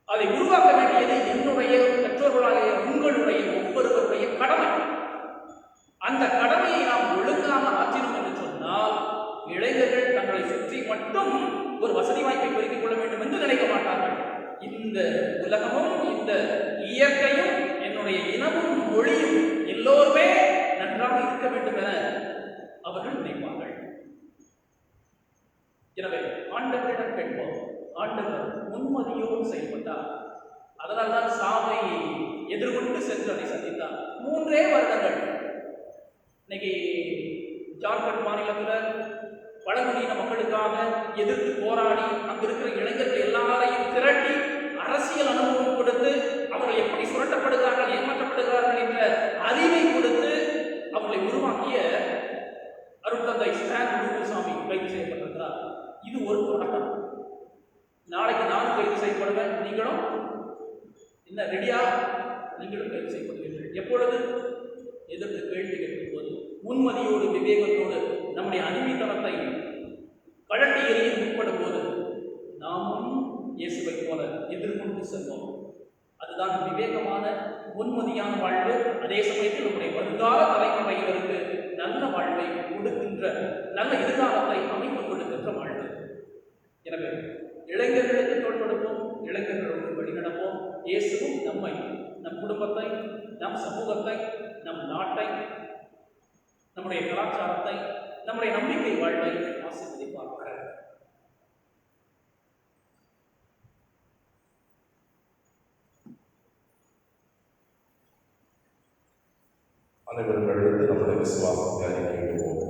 அதை உருவாக்க வேண்டியது என்னுடைய பெற்றோர்களாகிய உங்களுடைய ஒவ்வொருவருடைய கடமை. அந்த கடமையை நாம் ஒழுங்காக ஆற்றினோம் என்று சொன்னால், இளைஞர்கள் தங்களை சுற்றி மட்டும் ஒரு வசதி வாய்ப்பை பெருக்கிக் கொள்ள வேண்டும் என்று நினைக்க மாட்டார்கள். இந்த உலகமும், இந்த இயற்கையும், என்னுடைய இனமும், மொழியும் எல்லோருமே நன்றாக இருக்க வேண்டும் என அவர்கள் நினைப்பார்கள். எனவே ஆண்டவரிடம் கேட்போம். ஆண்டவர் முன்மதியோடு செயல்பட்டார். அதனால்தான் சாவை எதிர்கொண்டு சென்று அதை சந்தித்தார். 3 வருடங்கள். இன்னைக்கு ஜார்க்கண்ட் மாநிலத்தில் பழங்குடியின மக்களுக்காக எதிர்த்து போராடி அங்கு இருக்கிற இளைஞர்கள் எல்லாரையும் திரட்டி அரசியல் அனுபவம் கொடுத்து அவர்கள் எப்படி சுரட்டப்படுகிறார்கள், நாளைக்கு நானும் கைது செய்யப்படுவேன், நீங்களும் என்ன ரெடியா? நீங்களும் கைது செய்யப்படுவீர்கள். எப்பொழுது? எதிர்த்து கேள்வி கேட்கும் போது, உண்மதியோடு விவேகத்தோடு நம்முடைய அடிமைத்தனத்தை கழட்டி எறிய முற்படும் போது நாமும் இயேசுவை போல எதிர்கொண்டு செல்வோம். அதுதான் விவேகமான உண்மதியான வாழ்வு. அதே சமயத்தில் நம்முடைய வருங்கால தலைமுறையினருக்கு நல்ல வாழ்வை கொடுக்கின்ற, நல்ல எதிர்காலத்தை அமைத்துக் கொடுக்கின்ற வாழ்வு. எனவே இளைஞர்களுக்கு தோள் கொடுப்போம், இளைஞர்களோடு வழிநடப்போம். இயேசுவும் நம்மை, நம் குடும்பத்தை, நம் சமூகத்தை, நம் நாட்டை, நம்முடைய கலாச்சாரத்தை, நம்முடைய நம்பிக்கை வாழ்வை ஆசீர்வதிப்பார்கள். அனைவரும் எழுந்து நம்முடைய விசுவாசத்தை அறிக்கையிடுவோம்.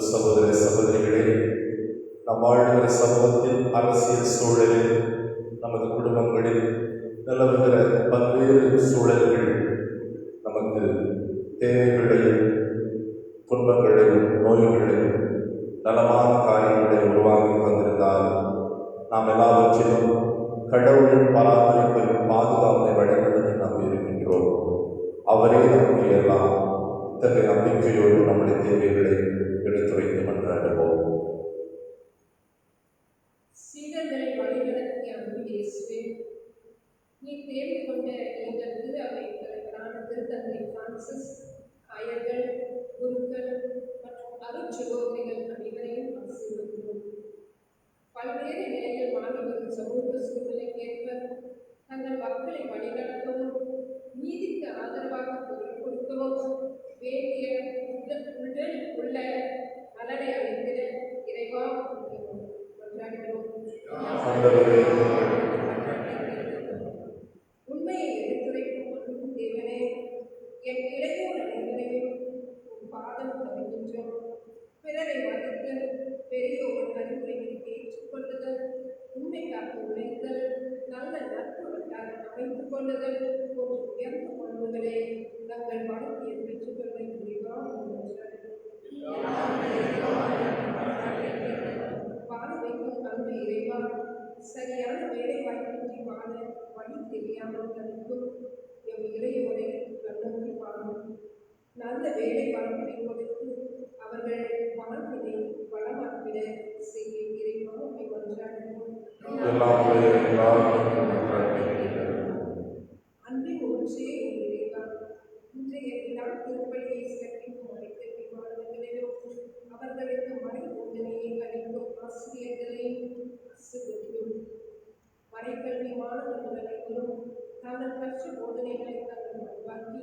சகோதர சகோதரிகளே, நம் வாழ்கிற சமூகத்தில், அரசியல் சூழலில், நமது குடும்பங்களில் நிலவுகிற பல்வேறு சூழல்கள் நமக்கு தேவைகளையும் துன்பங்களையும் நோய்களையும் நலமான காரியங்களை உருவாக்கி தந்திருந்தால் நாம் எல்லாவற்றிலும் கடவுளின் பராமரிப்பையும் பாதுகாப்பை வழிநடத்தி நாம் இருக்கின்றோம். அவரே நமக்கு எல்லாம். இத்தகைய நம்பிக்கையோடு நம்முடைய தேவைகளை எடுத்துரைத்து மன்றாடுவோம். சீடர்களை வழிநடத்திய அன்பு இயேசுவே, நீ தேர்வு கொண்ட எங்கள் திரு அவை தலைவரான திருத்தந்தை பிரான்சிஸ், ஆயர்கள், குருக்கள் மற்றும் அருட்சகோதரிகள் அனைவரையும் ஆசீர்வதிக்கிறோம். பல்வேறு நிலையில் மாறி வரும் சமூக சூழ்நிலைக்கேற்ப தங்கள் மக்களை வழிநடத்தவும், நீதிக்கு ஆதரவாக குரல் கொடுக்கவும் வேண்டிய உள்ள நலனை அளித்திட இறைவா கொண்டாடுகிறோம். உண்மையை எடுத்துரைக்கும் அன்பும் தேவனே, என் இளையோர் அனைவரையும் உன் பாதம் தருகின்றோம். பிறரை மதித்தல், பெரியோர் அறிவுரைகளை ஏற்றுக்கொள்ளுதல், உண்மைக்காக உழைத்தல், நல்ல நட்பு வட்டாரம் அமைத்துக் கொள்ளுதல் போன்ற உயர்ந்த பண்புகளே தங்கள் வாழ்க்கையை பெற்றுக்கொள்ள இறைவா வாழ வைக்கும் அன்பு இறைவா, சரியான வேலை வாய்ப்பின்றி வாழ வழி தெரியாமல் தடுக்கும் எம் இளையோரை கண்ணோக்கி வாழும். நல்ல வேலை வாய்ப்பை கொடுத்து அவர்கள் வாழ்வினை வளமாக்கிட செய்ய இறைவா மன்றாடுவோம். அன்பின் ஒன்றே இறைவா, இன்றைய மற்ற போதனைகளை தங்கள் உருவாக்கி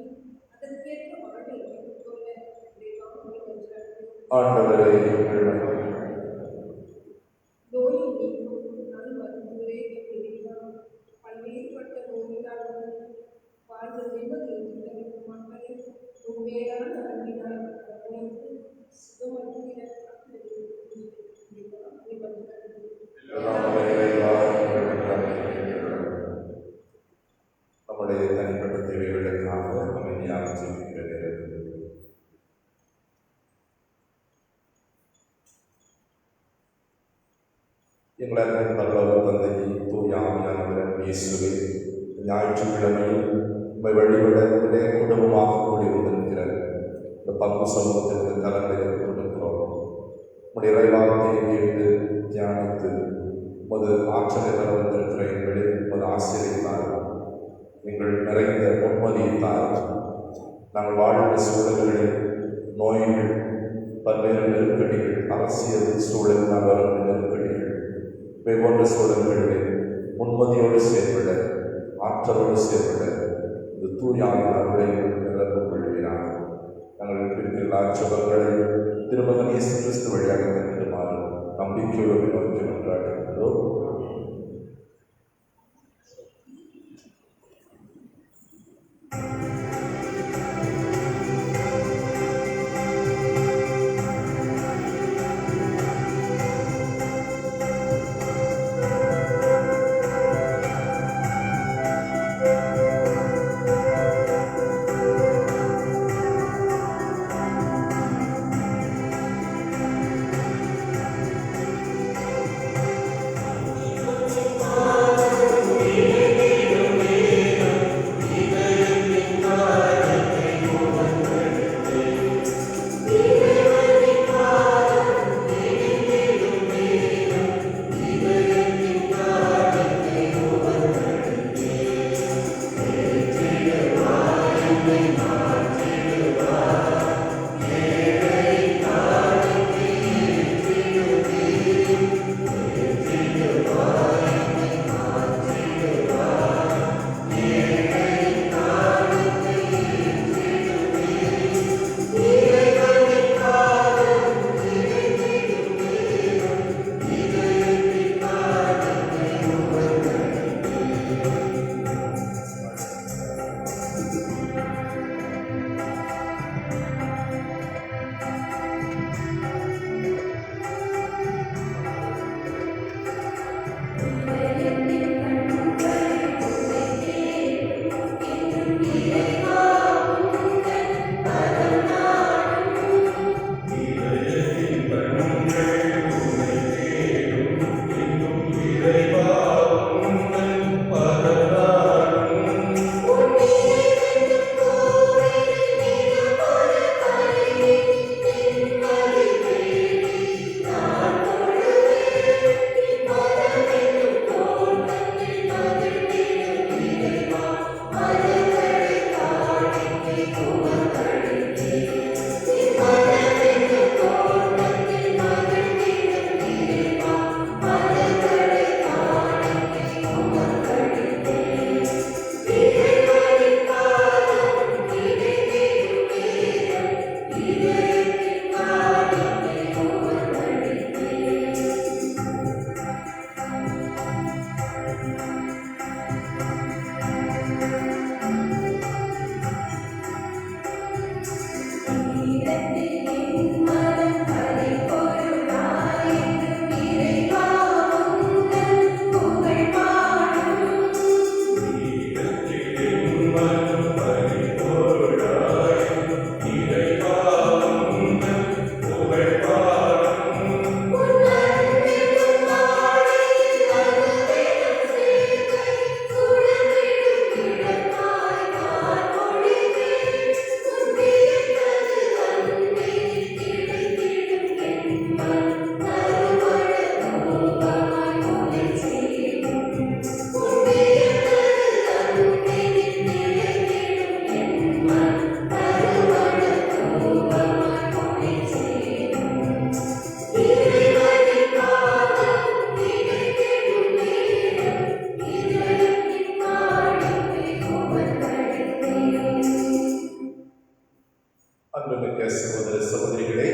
அதற்கேற்ற வாழ்வை எடுத்துக்கொள்ள ஆண்டவரே எங்கள் மன்னியும். நோயை நீக்கும் நல் மருத்துவரே எங்கள் பல்வேறுபட்ட நோயினால் வாழ்வு நிம்மதி தவிர்க்கும் மக்களை உண்மையான அன்பினால் அரவணைத்து சுகமளிக்கிற நம்முடைய தனிப்பட்ட தேவைகளுக்காக அமைதியாக ஜெபிக்கிறது. எங்கள் அன்பின் பரலோக தந்தையை தூய ஆவியானவர் இயேசுவே, ஞாயிற்றுக்கிழமையில் உம்மை வழிபட உடைய குடும்பமாக கூடி வந்திருக்கிற இந்த பங்கு சமூகத்திற்கு கலந்து கொடுக்கிறோம். உடைய இறைவார்த்தையை கேட்டு தியானித்து உமது ஆற்றலை தர வந்திருக்கிற எங்களை உமது ஆசிரியத்தார் எங்கள் நிறைந்த பொன்மதியத்தார் நாங்கள் வாழ்ந்த சூழல்களில் நோய்கள், பல்வேறு நெருக்கடிகள், அரசியல் சூழல் நகரும் நெருக்கடிகள், வெவ்வேறு சூழல்களிலே முன்மதியோடு செயல்பட, ஆற்றலோடு செயல்பட இந்த தூயானவர்களை நிரப்பிக் கொள்கிறார். நாங்கள் இருக்கிற சுபங்களை திருமகன் இயேசு கிறிஸ்து வழியாக நிறுத்துமாறு நம்பிக்கையோடு நோக்கி கொண்டாடுகிறோம். அன்புமிக்க சகோதர சகோதரிகளே,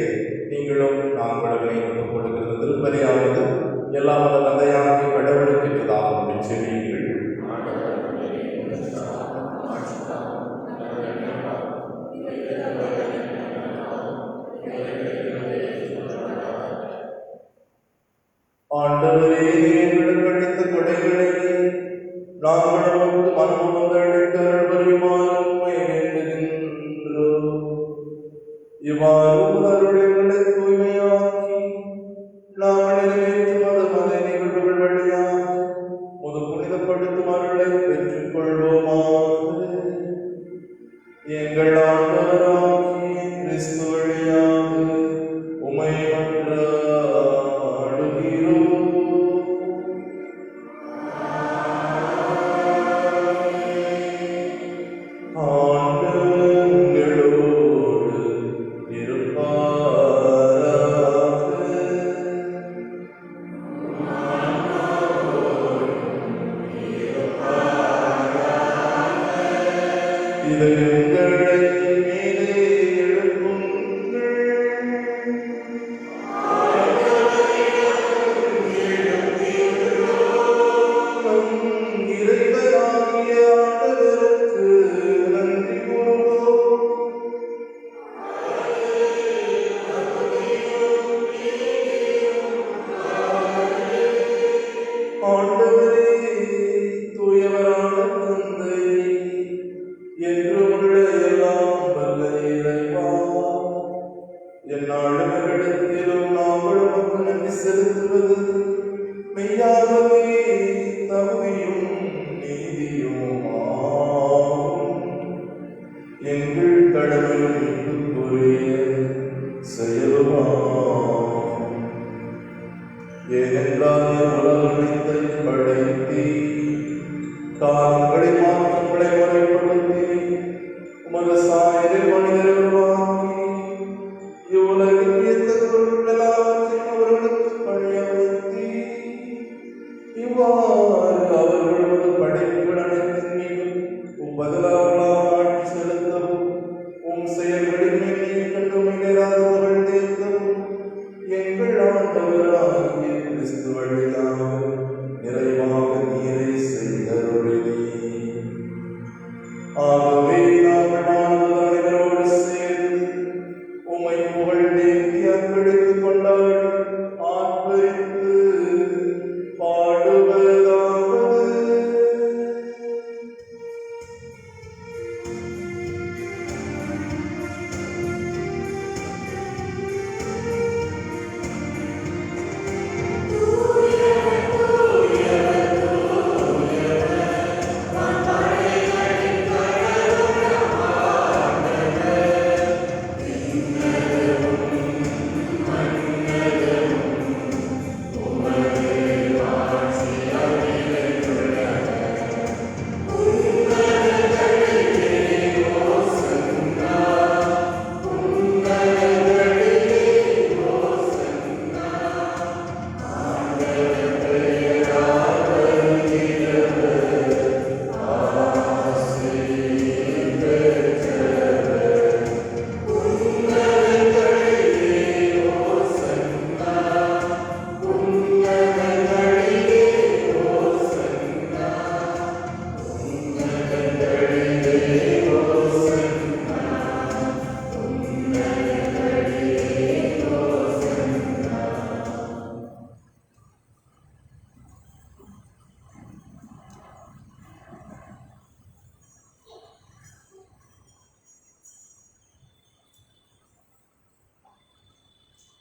நீங்களும் நாங்களும் இணைந்து கொடுக்கிற திருப்பலியாவது எல்லாம் வல்ல தந்தையாகிய கடவுளுக்கு ஏற்றதாகும் செவியுங்கள். ஆண்டவரே, எங்களுக்கு அளித்த கொடைகளை நாங்கள் உமக்கு மனமுகந்தளிக்க அருள்புரியுமாறு உம்மை வேண்டுகின்றோம். இவ்வாறு அருள்களை தூய்மையாக்கி நாங்கள் நிறைவேற்றும் மத நிகழ்வுகள் வழியாக முது புனிதப்படுத்தும் அருளை பெற்றுக் கொள்வோமாக. எங்கள் ஆண்டவராகிய கிறிஸ்து வழியாக உம்மை மன்றாடுகிறோம்.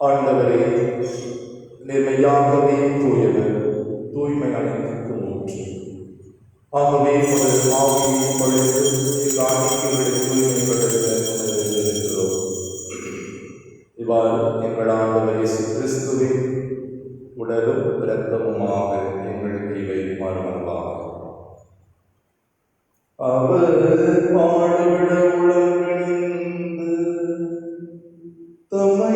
ஆண்டவரே, நிர்மையாகவே தூயவர், தூய்மை அனைத்திற்கும் ஊற்று. ஆகவே முதல் ஆவியை பொழுது காணிக்கைகளை தூய்மைப்படுத்துகிறோம். இவ்வாறு எங்கள் ஆண்டவர் இயேசு கிறிஸ்துவின் உடலும் இரத்தமுமாக எங்களுக்கு இவை மறுமருவாக. அவர் பாடுவிட உளங்கணிந்து தம்மை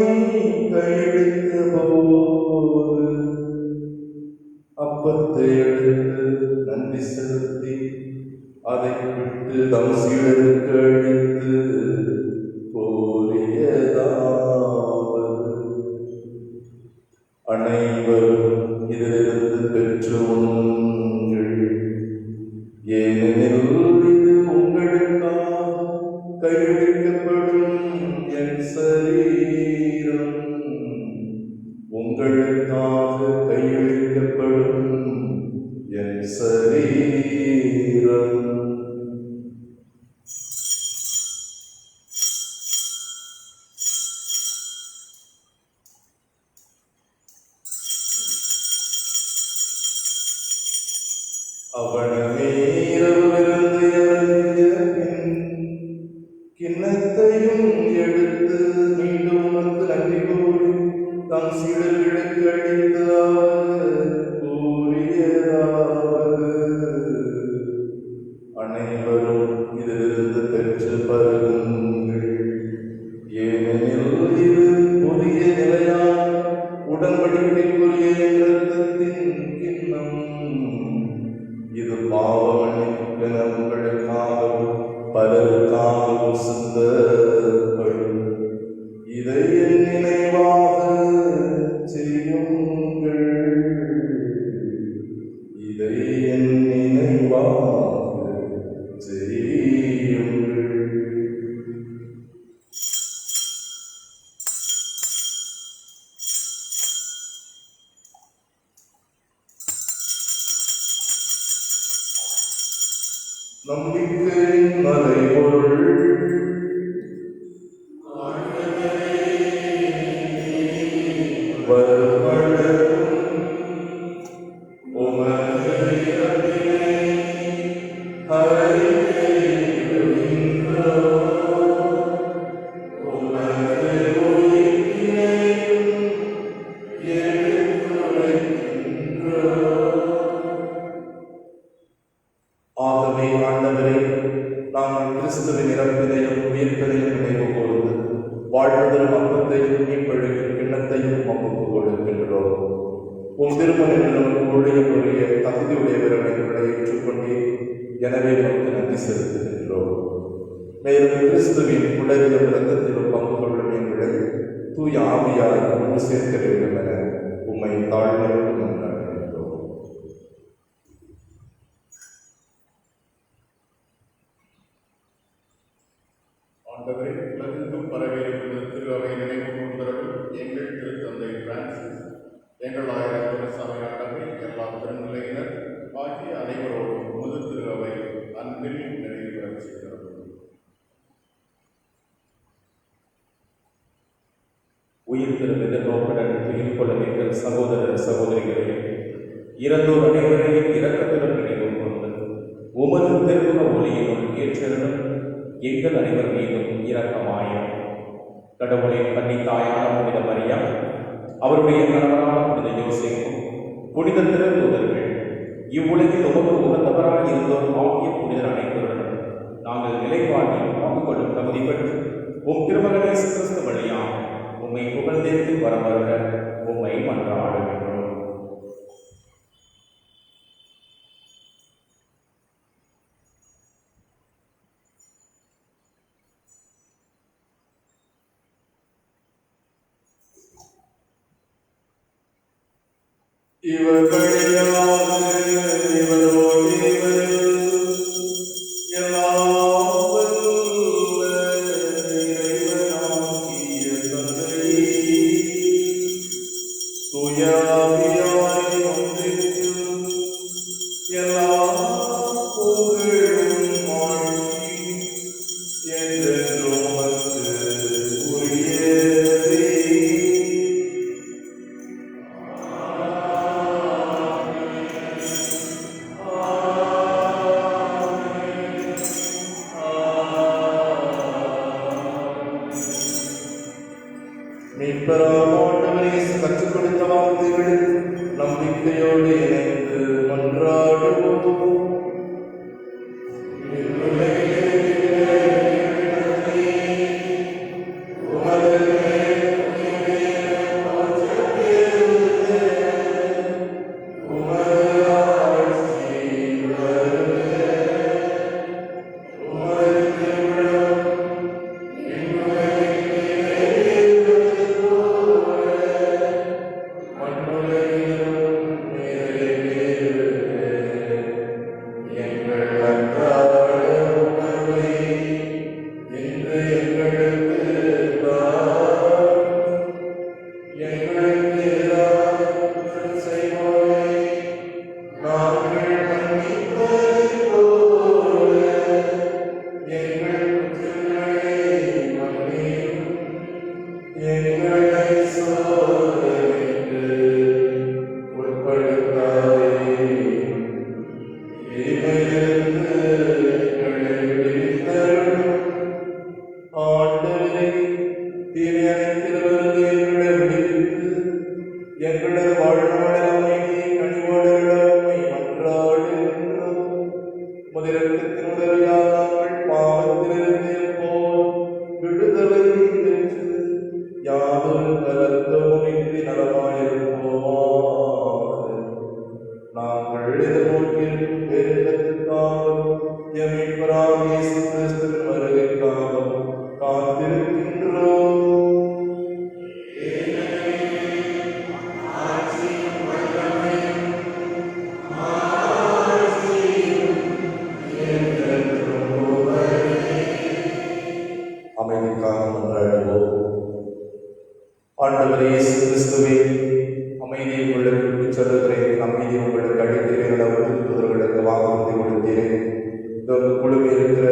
கையெழுத்த போது அப்பத்தை எடுத்து நன்றி செலுத்தி அதை விட்டு தம் சீடருக்கு அளித்து போரி அவனமேரவிருந்து இறங்கிய பின் கிண்ணத்தையும் எடுத்து மீண்டும் உனக்கு நன்றி கூறி தம் சீடர்களுக்கு அளித்து அவர் கூறியதாவது: அனைவரும் இதிலிருந்து பெற்று பருகுங்கள். ஏனெனில் இது புதிய நிலையான உடன்படிக்கைக்குரிய என் இரத்தத்தின் கிண்ணம். இது பாவ மன்னிப்புக்கென உங்களுக்காகவும் பலருக்காகவும் சிந்தப்படும். இதை என் நினைவாக செய்யுங்கள். இதை என் நினைவாக செய்யுங்கள். நம்பிக்கையின் மறைபொருள் வருவழகும் உமது இரவினை அறிக்கையிடுகின்றோம். உமது உயிர்ப்பினையும் எடுத்துரைக்கின்றோம். ஆகவே ஆண்டவரே, நாங்கள் கிறிஸ்துவின் இறப்பினையும் உயிர்ப்பினையும் நினைவு கூர்ந்து வாழ்வதரும் அப்பத்தையும் மீன்பழுக்கும் கிண்ணத்தையும் ஒப்புக் கொடுக்கின்றோம். உம் திருமணம் ஊழியம் புரிய தகுதியுடையவர்களை ஏற்றுக்கொண்டே, எனவே நமக்கு நன்றி செலுத்துகின்றோம். மேலும் கிறிஸ்துவின் உடலிலும் இரத்தத்திலும் பங்கு கொள்ளும் எங்களை தூய ஆவியால் ஒன்று சேர்க்க வேண்டும் என உம்மை தாழ்மையோடு மன்றாடுகின்றோம். ஆண்டவரே, உலகெங்கும் பரவியிருக்கிற திரு அவை நினைவு கூர்ந்தவர்கள் எங்கள் திருத்தந்தை பிரான்சிஸ், எங்கள் ஆயிரத்தி சபையாளர்கள், எல்லா திருநிலையினர் ஆகிய அனைவரோடும் முது திரு அவை அன்பில் நினைவு பெறச் செய்கிறது. உயிர் திரு எதிர்நோக்குடன் துயில் கொள்ள எங்கள் சகோதரர் சகோதரிகளே, இறந்தோர் அனைவரையும் இரக்கத்துடன் நினைவு கூர்ந்து உமது திருமுக ஒளியினுள் ஏற்றிருந்தும் எங்கள் அனைவர் மீதும் இரக்கமாயும். கடவுளின் கன்னித்தாயான புனித மரியாம், அவருடைய கணவரான புனித யோசேப்பும், புனித திருத்தூதர்கள், இவ்வுலகில் உமக்கு உகந்தவராய் இருந்தோர் ஆகிய புனிதர் அனைவருடன் நாங்கள் நிலைப்பாட்டில் பங்கு கொள்ளும் தகுதி பெற்று உம் திருமகன் இயேசு கிறிஸ்து வழியாக உம்மை புகழ்ந்தேற்று வரவருட உம்மை மன்றாடுகின்றோம். இவர் வழியாக இவரோடு இவரில் எல்லாம் வல்ல இறைவனாகிய தந்தை தூய ஆவியாரை ஒன்றித்து எல்லா புகழும் ஆட்சி என்றென்றும் உமக்கு உரியதே. கற்றுக் கொடுத்த வார்த்தைகள் நம்பிக்கையோடு இணைந்து மன்றாடுவோம். ஆண்டவரே, தீமை அனைத்திலிருந்து எங்களை விடுவித்து எங்களது வாழ்நாளில் அமைதியை கனிவோடு உம்மை மன்றாடுகின்றோம். முதிரக்கத்தின் உதவியால் நாங்கள் பாவத்திலிருந்து எப்போது விடுதலை பெற்று யாதொரு கலக்கமுமின்றி நலமாயிருப்போமாக. நாங்கள் எதிர்நோக்கியிருக்கும் பேரிடத்திற்காகவும் எம் மீட்பராகிய இயேசு கிறிஸ்துவின் வருகைக்காகவும் காத்திருக்கின்றோம். அமைதிக்காக மன்றாடுவோம். ஆண்டவரே இயேசு கிறிஸ்துவே, அமைதியை உங்களுக்கு விட்டுச் செல்கிறேன், அமைதியை உங்களுக்கு அளிக்கிறேன் என திருத்தூதர்களுக்கு வாக்குறுதி கொடுத்தீரேன். இதற்கு குழுவில் இருக்கிற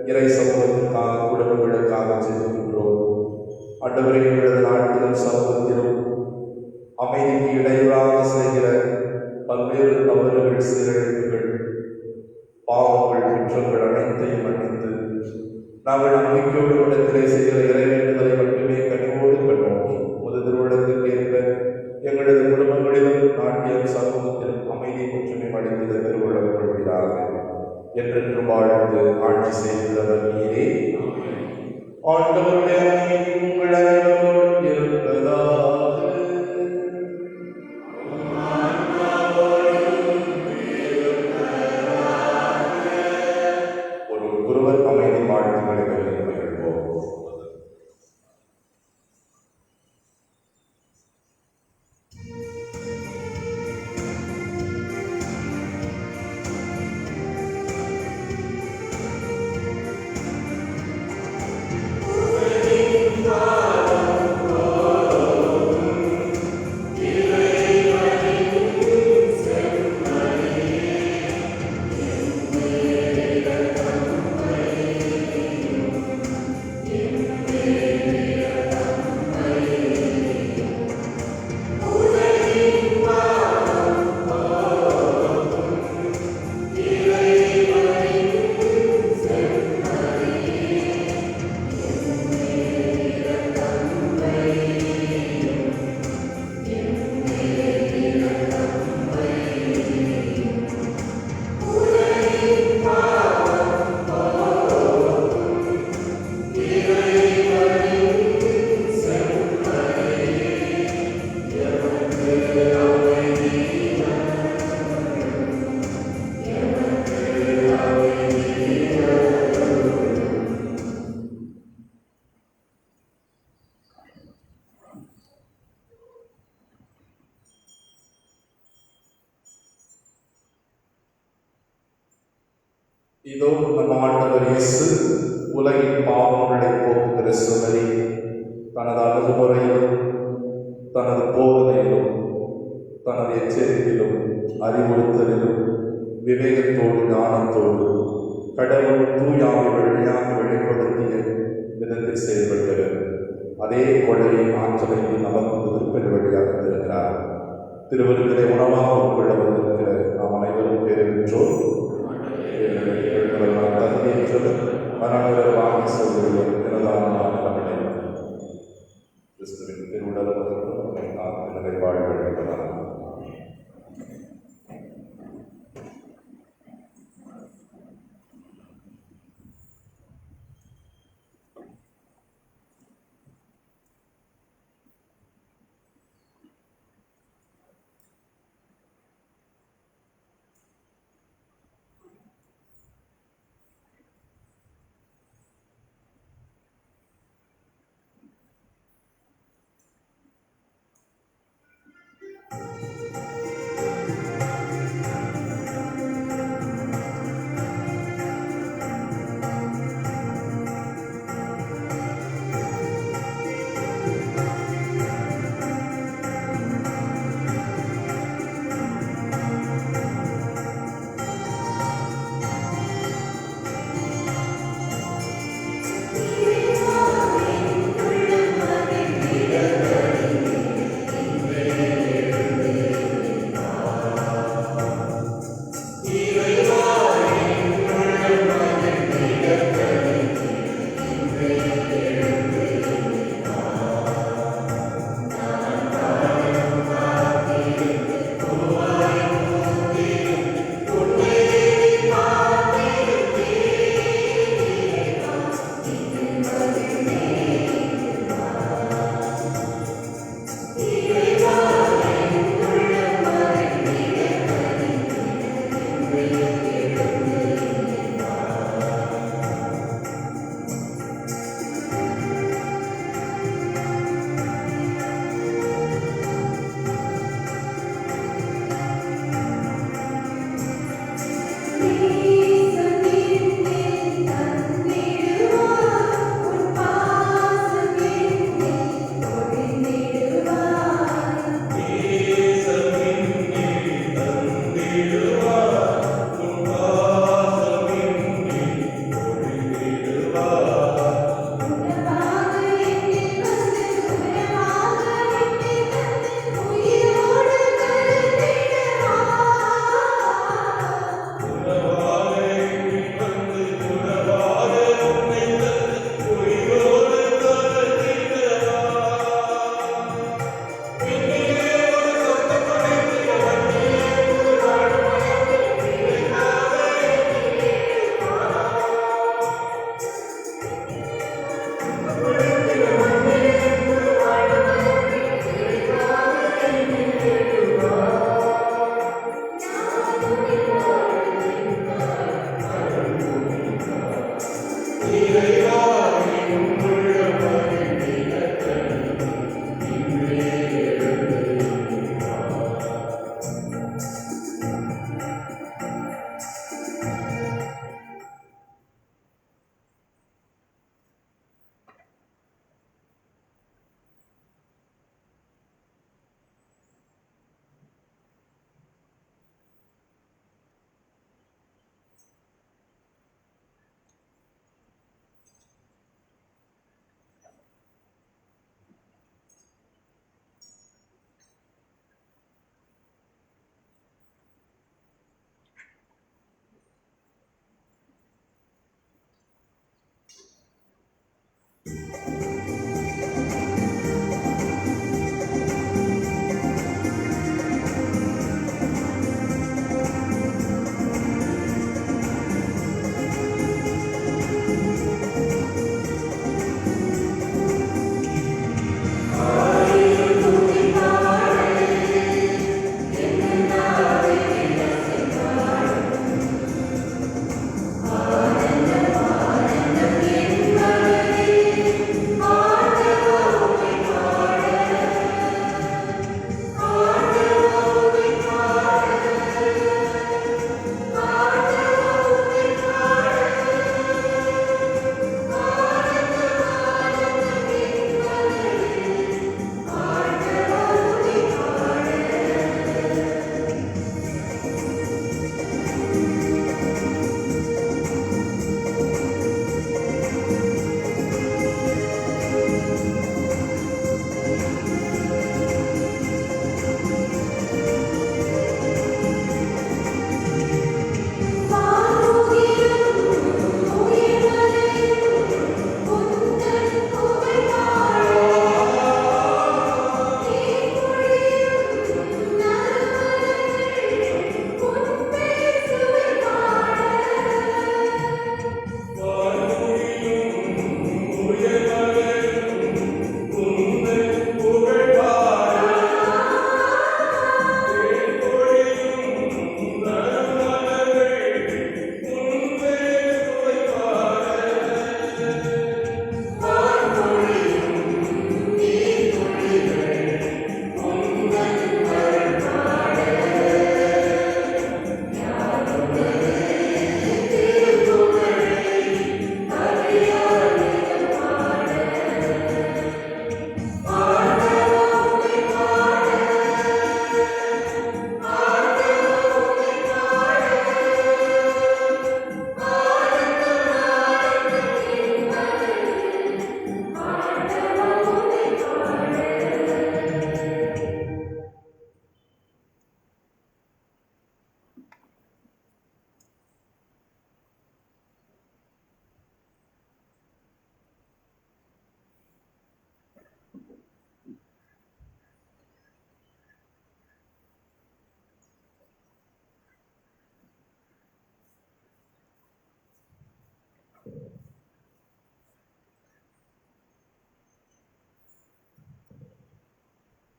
இறை சமூகத்திற்காக குடும்பங்களுக்காக செல்கின்றோம். ஆண்டவரே, எங்களது நாட்டிலும் சமூகத்திலும் அமைதிக்கு இடையூறாக செய்கிற பல்வேறு தவறுகள், சீரழிவுகள், பாவங்கள், குற்றங்கள் அனைத்தையும் மன்னித்து நாங்கள் நம்பிக்கையோடு இடத்திலே செய்கிற இறைவேண்டுதலை மட்டுமே கனிவோடு கண்ணோக்கி முது திருவிழத்துக்கு ஏற்ப எங்களது குடும்பங்களிலும் நாட்டிலும் சமூகத்திலும் அமைதி ஒற்றுமை அளித்த திருவிழம் கொள்கிறார் என்று வாழ்ந்து ஆட்சி செய்கிறவர் நீரே. ஆண்டவருடைய அமைதி உங்கள் அனைவரோடும் இருப்பதாக. ஒருவர் அமைதி வாழ்த்துக்களை மகிழ்வோம். இதோ நம் ஆண்டவர் இயேசு உலகின் பாவங்களை போக்குகிற சுமரி தனது அணுகுமுறையிலும் தனது போதனையிலும் தனது எச்சரிக்கையிலும் அறிவுறுத்தலிலும் விவேகத்தோடு ஞானத்தோடு கடவுள் தூயாமை வழியாக வெளிப்படுத்திய விதத்தில் செயல்பட்டவர். அதே கொடையை ஆற்றலையும் நமக்கு திருப்பதி வழியாக தருகிறார். திருவருத்தலை உணவாக உட்கொள்ள வந்திருக்கிற நாம் அனைவரும் பேரை பெற்றோர். தகுதியற்றது மனநிலை வாங்கி சொல்லுவோம் எனதான கிறிஸ்துவின் திருவுடலை நாம் நிலை வாழ வேண்டும்.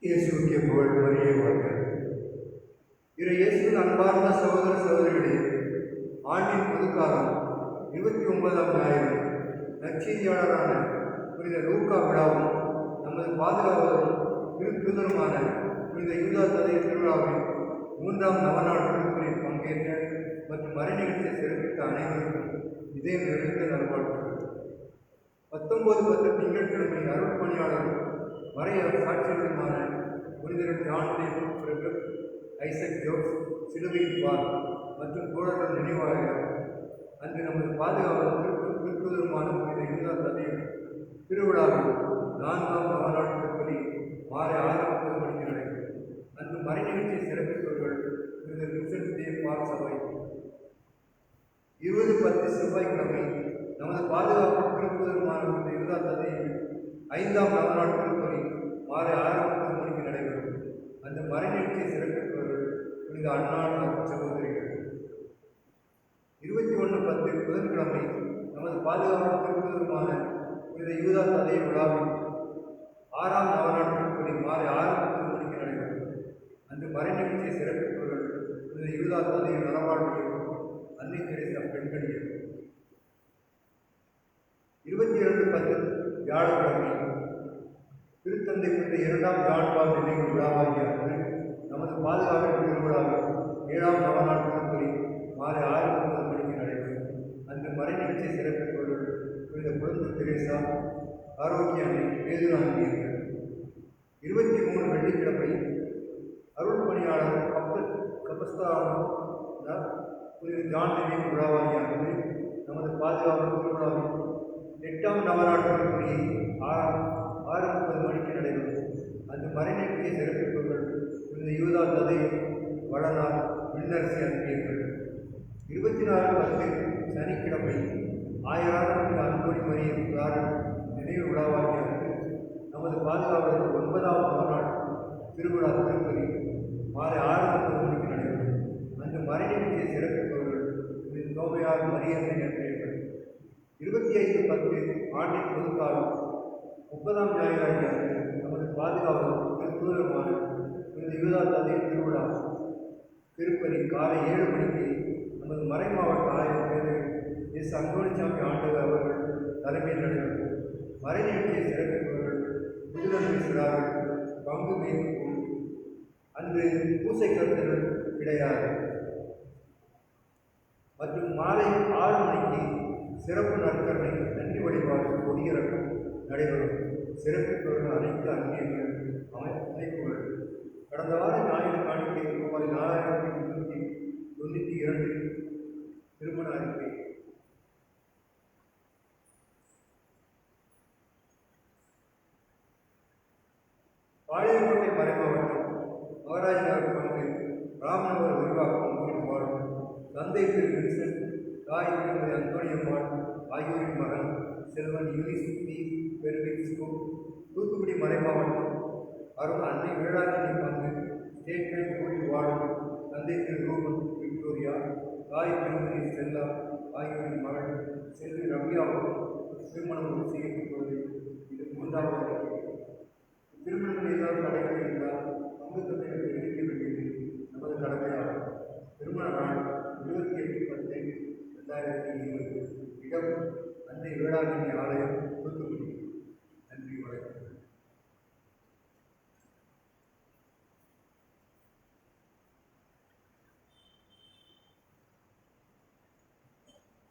இயேசுவுக்கே புகழ், மரியே வாழ்க. இயேசுவின் அன்பார்ந்த சகோதர சகோதரிகளே, ஆண்டின் பொதுக்காலம் 29ஆம் ஞாயிறு நற்செய்தியாளரான புனித லூக்கா விழாவும் நமது பாதுகாவலரும் திருத்தூதருமான புனித யூதா ததை திருவிழாவின் 3ஆம் நவநாள் திருப்பலில் பங்கேற்ற மற்றும் மறைநிகழ்ச்சியை சிறப்பித்த அனைவருக்கும் இதயம் நிறைந்த நல்வாழ்த்துக்கள். 19 திங்கட்கிழமை அருள் பணியாளரும் மறைய சாட்சியருமான புனிதர் ஜான் பிரபு, ஐசக் ஜோஸ், சிலுவையின் பால் மற்றும் தோழர்கள் நினைவாக அன்று நமது பாதுகாவலர் திருத்தூதருமான புனித யூதா ததை திருவிழாவில் 4ஆம் நவநாள் திருப்பலி மாலை 6:30 மணிக்கு நடைபெறும். அன்று மறைநிகழ்ச்சியை சிறப்பித்தவர்கள் புனித வின்சென்ட் தேவ் பால் சபை. 20 செவ்வாய்க்கிழமை நமது பாதுகாப்பு திருப்பதற்கான புனித யூதா ததையில் 5ஆம் நவநாள் திருப்பலி மாலை 6:30 மணிக்கு நடைபெறும். அந்த மறைநிகழ்ச்சியை சிறப்பிப்பவர்கள் புனித அன்னாள் சகோதரிகள். 21 புதன்கிழமை நமது பாதுகாப்பு திருப்பதற்கான புனித யூதா ததை விழாவில் 6ஆம் நவநாள் திருப்பலி மாலை 6:30 மணிக்கு நடைபெறும். அந்த மறைநிகழ்ச்சியை சிறப்பிப்பவர்கள் புனித யூதா ததையின் நலவாழ்வியல் அன்னை தெரேசா பெண்களியல். 22 வியாழக்கிழமை திருத்தந்தை புனித 2ஆம் ஜான் பால் நினைவு விழாவாகிய அன்று நமது பாதுகாப்பு திருவிழாவில் 7ஆம் நவநாள் திருப்பலி மாலை 6:30 மணிக்கு நடைபெறும். அந்த மறைநிகழ்ச்சியை சிறப்பிப்பவர்கள் புனித குழந்தை தெரேசா, ஆரோக்கிய அன்னை, பேதுராங்கியர்கள். 23 வெள்ளிக்கிழமை அருள் பணியாளர் கபஸ்தான புனித ஜான் நினைவு விழாவாகிய அன்று நமது பாதுகாப்பு திருவிழாவில் 8ஆம் நவநாள் திருப்பலி 6:30 மணிக்கு நடைபெறும். அந்த மறைநிகழ்ச்சியை சிறப்பிப்பவர்கள் புனித யூதா ததை, வளனார், விண்ணரசி அன்பியர்கள். 24 சனிக்கிழமை ஆயரான அன்பொழி மரியின் நினைவு விழாவாகிய நமது பாதுகாவலர் 9வது மாநாடு திருவிழா திருப்பதி மாலை 6:30 மணிக்கு நடைபெறும். அன்று மறைநிகழ்ச்சியை சிறப்பிப்பவர்கள் தோமையார் மரியன்னை நன்றியர்கள். 25/10 ஆண்டின் பொதுக்காலம் 30ஆம் ஞாயிறாகிய நமது பாதுகாவலர் தூதரமான யூதா தந்தை திருவிழா திருப்பதி காலை 7 மணிக்கு நமது மறைமாவட்ட ஆய்வு பேரவை எஸ். அந்தோணிசாமி ஆண்டவர் அவர்கள் தலைமையில் நடைபெறும். மறைநிகழ்ச்சியை சிறப்பிப்பவர்கள் புதுடன் பேசுகிறார்கள் பங்கு மேற்கொள். அன்று பூசை கருத்துகள் கிடையாது. மற்றும் மாலை 6 மணிக்கு சிறப்பு நற்கரணை நன்றி வழிபாடு கொடியிறக்கம் நடைபெறும். சிறப்பிப்பவர்கள் அனைத்து அந்நியங்கள் அமைப்புகள். கடந்த வார ஞாயிறு காணிக்கை ரூபாய் 4,392 திருமண அறிக்கை. பாளையங்கோட்டை மறைமாவட்டம் மகாராஜ் நகர் பங்கு ராமநகர் விரிவாக்கம் ஈடுபாடும் தந்தை திரு வின்சென்ட் தாய் திருமதி அந்தோனியம்மாள் ஆகியோரின் மகன் செல்வன் யூனிசிட்டி பெருவிக்ஸ்கோ. தூத்துக்குடி மறைமாவட்டம் அருள் அன்னை வேளாங்கண்ணி பங்கு ஸ்டேட் பேங்க் ஊரில் வாழும் தந்தை திரு ரூபன் விக்டோரியா தாய் திருமதி ஸ்டெல்லா ஆகியோரின் மகள் செல்வி ரம்யாவுக்கும் திருமணம் செய்யப்பட்டுள்ளது. இது 3வது அறிக்கை. திருமணங்கள் ஏதாவது தடைகள் இருந்தால் பங்கு தொகைகளை எடுக்க வேண்டியது நமது கடமையாகும். திருமண நாள் 28/10/2020. இடம் அன்னை வேளாங்கண்ணி ஆலயம் தூத்துக்குடி. நன்றி, வணக்கம்.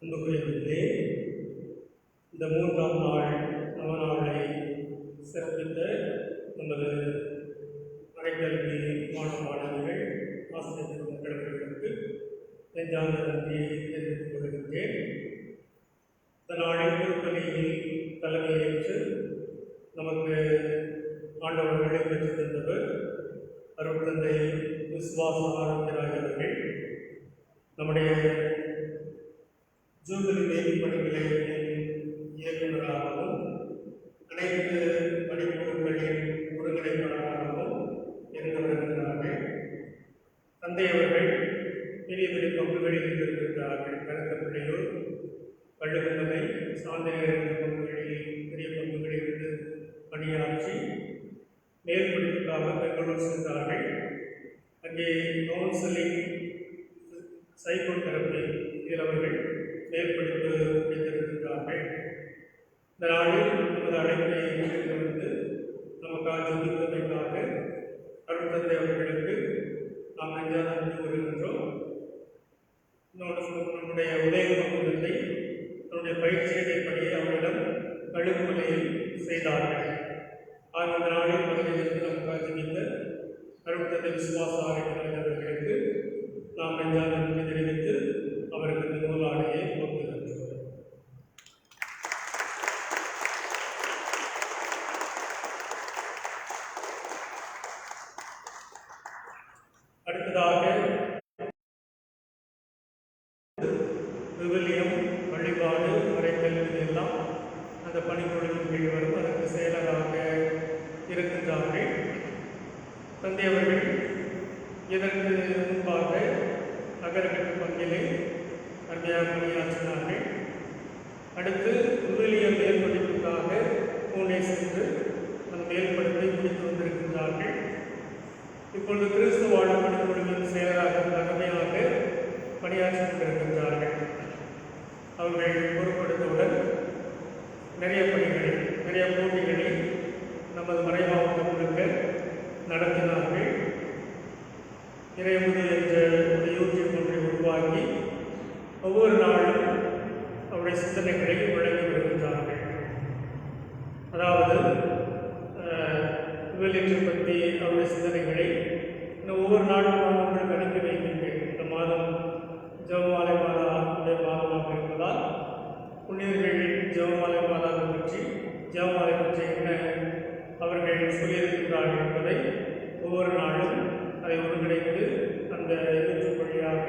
அன்புக்குரியவர்களே, இந்த 3ஆம் நாள் நவநாளை சிறப்பித்த நமது மறைக்கல்வி மாணவ மாணவிகள் ஆசிரியர் மக்களுக்கு நெஞ்சார்ந்த நன்றியை தெரிவித்துக் கொள்கின்றேன். இந்த நாளில் திருப்பலியில் தலைமையேற்று நமக்கு ஆண்டவர்களை பெற்றுத் தந்தவர் அருட்தந்தை விஸ்வாச ஆரோக்கியராஜ் அவர்கள். நம்முடைய ஜூபிலி வேதி பணிநிலையத்தின் இயக்குநராகவும் அனைத்து பணிக்குழுக்களின் ஒருங்கிணைப்பாளராகவும் இருந்து வருகின்றார்கள். தந்தை அவர்கள் பெரிய பெரிய பங்குகளில் இருந்திருக்கிறார்கள். கருத்தப்பிள்ளையூர், கழுகுமலை, சாந்திநகர் பங்குகளில் பெரிய பங்குகளில் இருந்து பணியாற்றி மேற்படிப்புக்காக பெங்களூர் சென்றார்கள். அங்கே கவுன்சிலிங் சைக்கோ தெரப்பி இதில் அவர்கள் மேற்படிப்பு வைத்திருக்கின்றார்கள். இந்த நாளில் நமது அழைப்பை ஏற்றிருந்து நமக்காக ஜெபிப்பதற்காக அருட்தந்தை அவர்களுக்கு நாம் நெஞ்சார்ந்த நன்றி கூறுகின்றோம். நம்முடைய உதய பங்குகளை தன்னுடைய பயிற்சியடைப்படி அவரிடம் கழுகுமலையில் செய்தார்கள். இந்த நாளில் பகுதியிலிருந்து நமக்காக ஜெபித்த அருட்தந்தை விசுவாச ஆரோக்கியராஜ் அவர்களுக்கு நாம் நெஞ்சார்ந்த நன்றி தெரிவித்து அவருக்கு இந்த நூலாடையை கொடுக்கின்றோம். அடுத்ததாக விவிலியம், வழிபாடு, மறைக்கல்வி எல்லாம் அந்த பணிக்குழுவின் கீழ் வரும். அதற்கு செயலராக இருக்கின்றார்கள். தந்தை அவர்கள் இதற்கு முன்பாக நகரகட்டு பங்கிலே அருமையாக பணியாற்றினார்கள். அடுத்து விவிலியம் மேற்படிப்புக்காக பூனே சென்று அந்த மேற்படிப்பை முடித்து வந்திருக்கின்றார்கள். இப்பொழுது கிறிஸ்து வாழும் பணிக்குழுவின் செயலராக தலைமையாக பணியாற்றி கொண்டிருக்கின்றார்கள். அவர்கள் பொறுப்படுத்தவுடன் நிறைய பணிகளை, நிறைய போட்டிகளை நமது மறைமாவட்டம் முழுக்க நடத்தினார்கள். இறைமுது என்ற ஒரு யூடியூப் ஒன்றை உருவாக்கி ஒவ்வொரு நாளும் அவருடைய சிந்தனைகளை வழங்கி வருகின்றார்கள். அதாவது விவிலியத்தை பற்றி அவருடைய சிந்தனைகளை இன்னும் ஒவ்வொரு நாளும் உங்களுக்கு அனுப்பி வைக்கின்றேன். இந்த மாதம் ஜெபமாலை மாதாவுடைய மாதமாக இருப்பதால் புண்ணியர்கள் ஜெபமாலை மாதாவை பற்றி, ஜெபமாலை பற்றி என்ன அவர்கள் சொல்லியிருக்கின்றார்கள் என்பதை ஒவ்வொரு நாளும் அதை ஒருங்கிணைத்து அந்த யூடியூப் வழியாக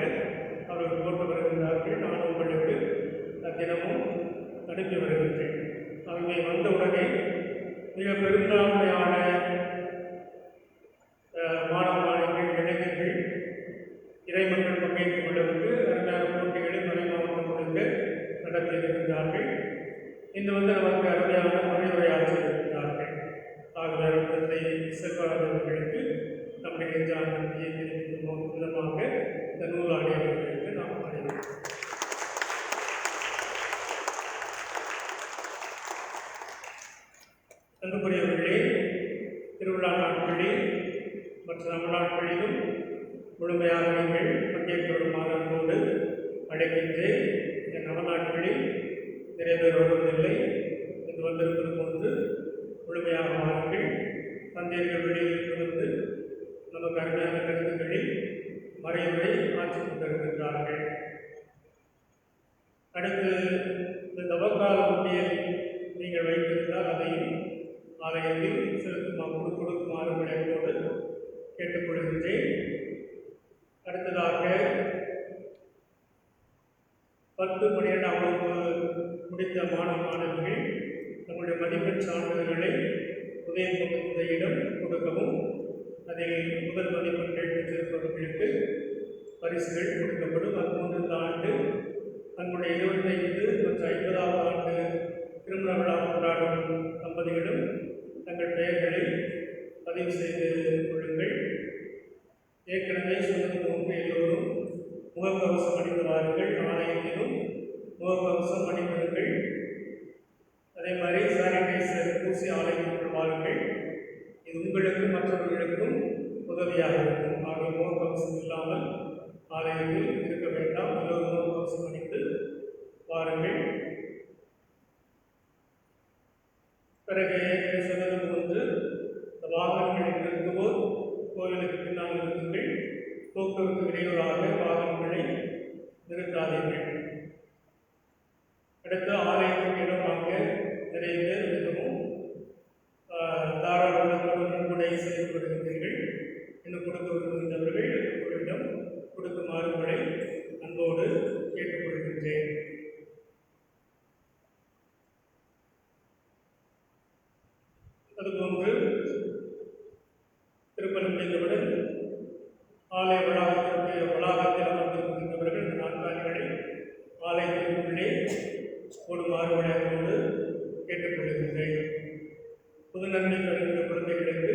அவர்கள் போட்டு வருகின்றார்கள். நான் உங்களுக்கு தினமும் அனுப்பி வருகின்றேன். அவங்க வந்தவுடனே பெரும்பான்மையான மாணவ மாணவிகள் இளைஞர்கள் இறைமக்கள் பங்கேற்றுக் கொள்வதற்கு அருமையான போட்டிகளை மறை மாவட்டங்களுக்கு நடத்தியிருக்கின்றார்கள். இன்று நமக்கு அருமையான மறைவுரையாற்றியிருக்கிறார்கள். ஆகவே தந்தை செல்வராஜர்களுக்கு நம்முடைய நெஞ்சான நன்றியை தெரிவிக்கும் விதமாக இந்த நூலாடியவர்களுக்கு நாம் அறிவிக்கிறோம். அன்புக்குரியவர்களே, திருவிழா நாட்களில் மற்ற நம்ம நாட்களிலும் முழுமையாக நீங்கள் பங்கேற்று வருமாறு அன்போடு அழைக்கின்றேன். இந்த நவநாட்களில் நிறைய பேர் வருவதில்லை. இது வந்திருப்பது போன்று முழுமையாக வாருங்கள். தந்தையர்கள் வெளியிலிருந்து வந்து நமக்கு அருமையான கருத்துக்களில் மறைவுரை ஆட்சி கொண்டிருக்கின்றார்கள். அடுத்து இந்த தவக்கால உண்டியல் நீங்கள் வைத்திருந்தால் அதையும் ஆலயத்தில் கொடுக்குமாறு விளையாட்டோடு கேட்டுக்கொள்கின்றேன். அடுத்ததாக 10, 12ஆம் வகுப்பு முடித்த மாணவ மாணவிகள் நம்முடைய மதிப்பெண் சான்றிதழ்களை உதயமிடம் கொடுக்கவும், அதில் முதல் மதிப்பெண்கள் பெற்றிருப்பவர்களுக்கு பரிசுகள் கொடுக்கப்படும். அதுபோன்று இந்த ஆண்டு தங்களுடைய 25 மற்றும் 50ஆவது ஆண்டு திருமண விழா கொண்டாடும் தம்பதிகளும் தங்கள் பெயர்களை பதிவு செய்து கொள்ளுங்கள். ஏற்கனவே சொன்னது போன்று எல்லோரும் முகக்கவசம் அணிந்து வாருங்கள். ஆலயத்திலும் முகக்கவசம் அணிந்திருங்கள். அதே மாதிரி சானிடைசர் பூசி ஆலயத்திற்குள் வாருங்கள். இது உங்களுக்கும் மற்றவர்களுக்கும் உதவியாக இருக்கும். ஆக முகக்கவசம் இல்லாமல் ஆலயத்தில் இருக்க வேண்டாம். எல்லோரும் முகக்கவசம் அணிந்து வாருங்கள். பிறகு சொன்னது போன்று வாகனங்களை நிறுத்துவோர் கோவிலுக்கு பின்னால் நிறுத்துங்கள். போக்குவரத்து இடையூறாக வாகனங்களை நிறுத்தாதீர்கள். அடுத்து ஆலயத்துக்கு இடம் வாங்க நிறைய பேர் மிகவும் தாராளமாக நன்கொடை செயல்படுகின்றீர்கள். இன்னும் கொடுக்க விரும்புகின்றவர்கள் உங்களிடம் கொடுக்குமாறு உங்களை அன்போடு கேட்டுக்கொள்கின்றேன். அதுபோன்று திருப்பதி முடிந்தவுடன் ஆலய வளாகத்தில் அமர்ந்திருக்கின்றவர்கள் இந்த நாற்காலிகளை ஆலயத்திற்குள்ளே போடுமாறு விளையாட்டோடு கேட்டுக்கொள்கின்றேன். புது நன்மை வருகின்ற குழந்தைகளுக்கு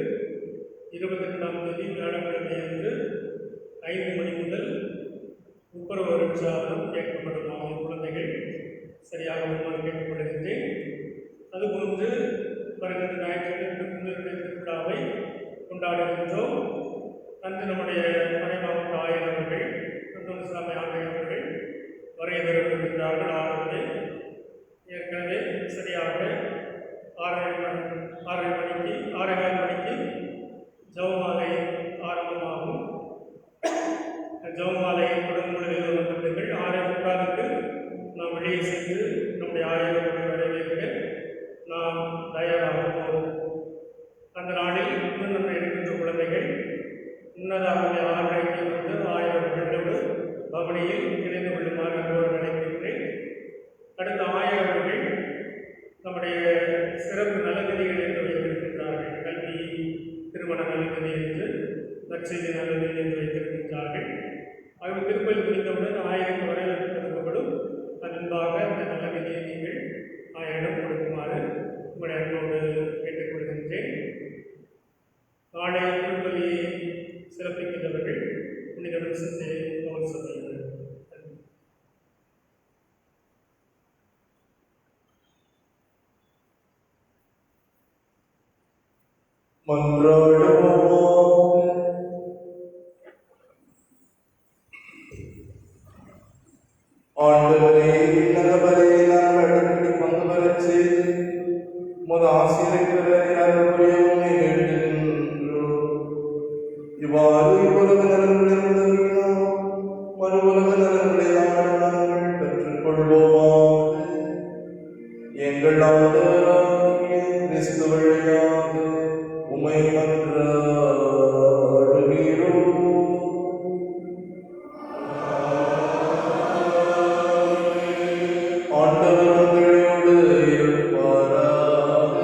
22ஆம் தேதி வியாழக்கிழமை அன்று 5 மணி முதல் துப்புரவு உற்சாகம் கேட்கப்படும். குழந்தைகள் சரியாக வருமாறு கேட்டுக்கொள்கின்றேன். அதுபோன்று வருகின்ற ஞாயிற்றுக்கிழமை முன்னிறுத்தி திருவிழாவை கொண்டாடுகின்றோம். அன்று நம்முடைய மறை மாவட்ட ஆயர் அவர்கள், அந்தோனிசாமி ஆணையர் அவர்கள் வரையறுக்கின்றார்கள். ஆகவே ஏற்கனவே சரியாக 6:30 மணிக்கு ஜெபமாலை ஆரம்பமாகும். ஜெபமாலையை தொடர்ந்து வந்திருந்தீர்கள். 6:45க்கு நாம் வெளியே சென்று நம்முடைய ஆயர்களை வரவேற்க நாம் தயாராகுவோம். அந்த நாளில் இன்னும் நம்ம இருக்கின்ற குழந்தைகள் முன்னதாகவே 6:30க்கு வந்து ஆயர்களோடு பவனியில் இணைந்து கொள்ளுமாறு அன்போடு நினைக்கின்றேன். அடுத்த ஆயர்கள் நம்முடைய சிறப்பு நலவிதிகள் என்று வைத்திருக்கின்றார்கள். கல்வி, திருமண நலவிதி என்று, நற்செய்தி நலவிதி என்று வைத்திருக்கின்றார்கள். ஆகவே திருப்பதி முடிந்தவுடன் ஆயருக்கு வரவேற்பு கொடுக்கப்படும். அதன்பாக அந்த நலவிதியை நீங்கள் ஆயரிடம் கொடுக்குமாறு உங்களை அன்போடு கேட்டுக்கொள்கின்றேன். நாளை திருப்பதியை சிறப்பிக்கின்றவர்கள் புனித வின்சென்ட் பவுல் சபையினர். ஆண்டவரே, நல்லவரே, நாங்கள் அடிக்கடி பங்கு பெறச் செய்து உமது ஆசிரியர்களை நாங்கள் புரியவுமே வேண்டுகின்றோம். இவ்வாறு இவ்வுலக நலன்களை உதவினால் மறு உலக நலன்களை நாங்கள் பெற்றுக்கொள்வோமாக. எங்கள் ஆண்டவராகிய கிறிஸ்து வழியாக உம்மை மன்றாடுகிறோம். ஆண்டவர் உங்களோடு இருப்பாராக.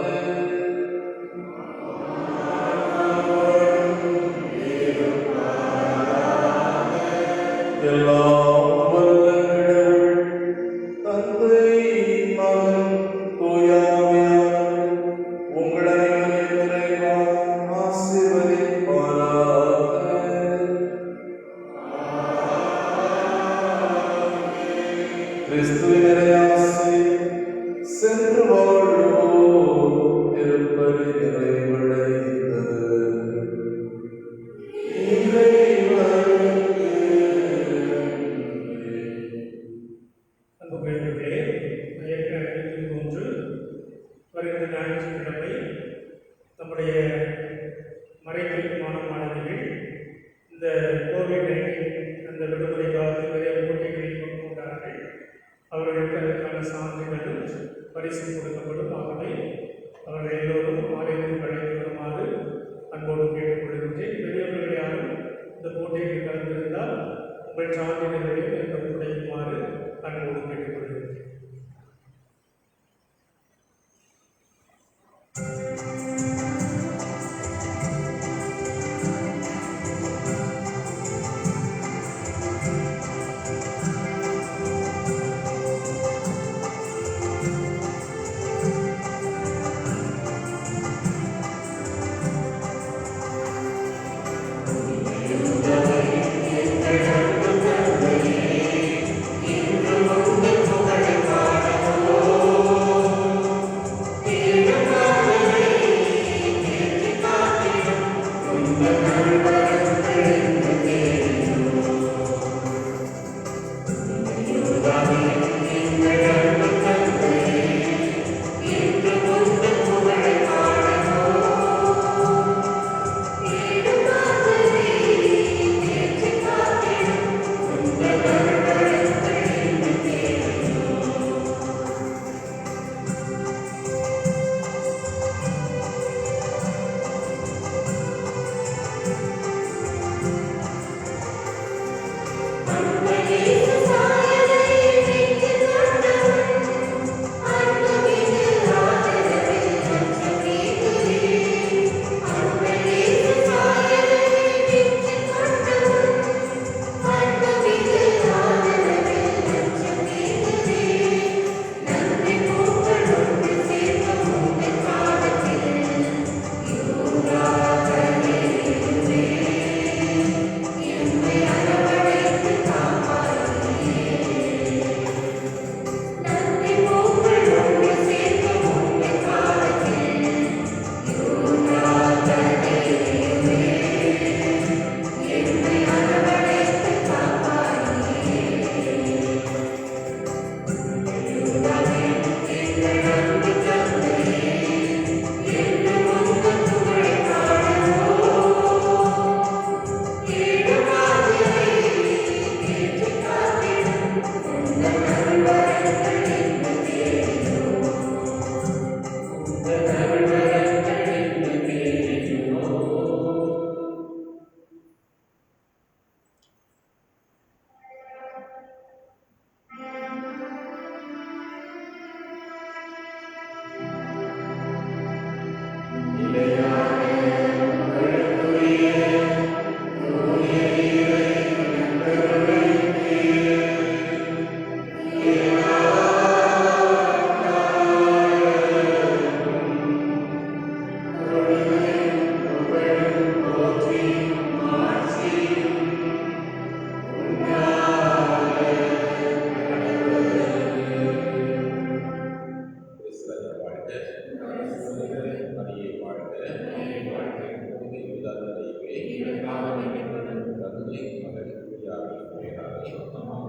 யாரும் குறையாக சொந்தமாக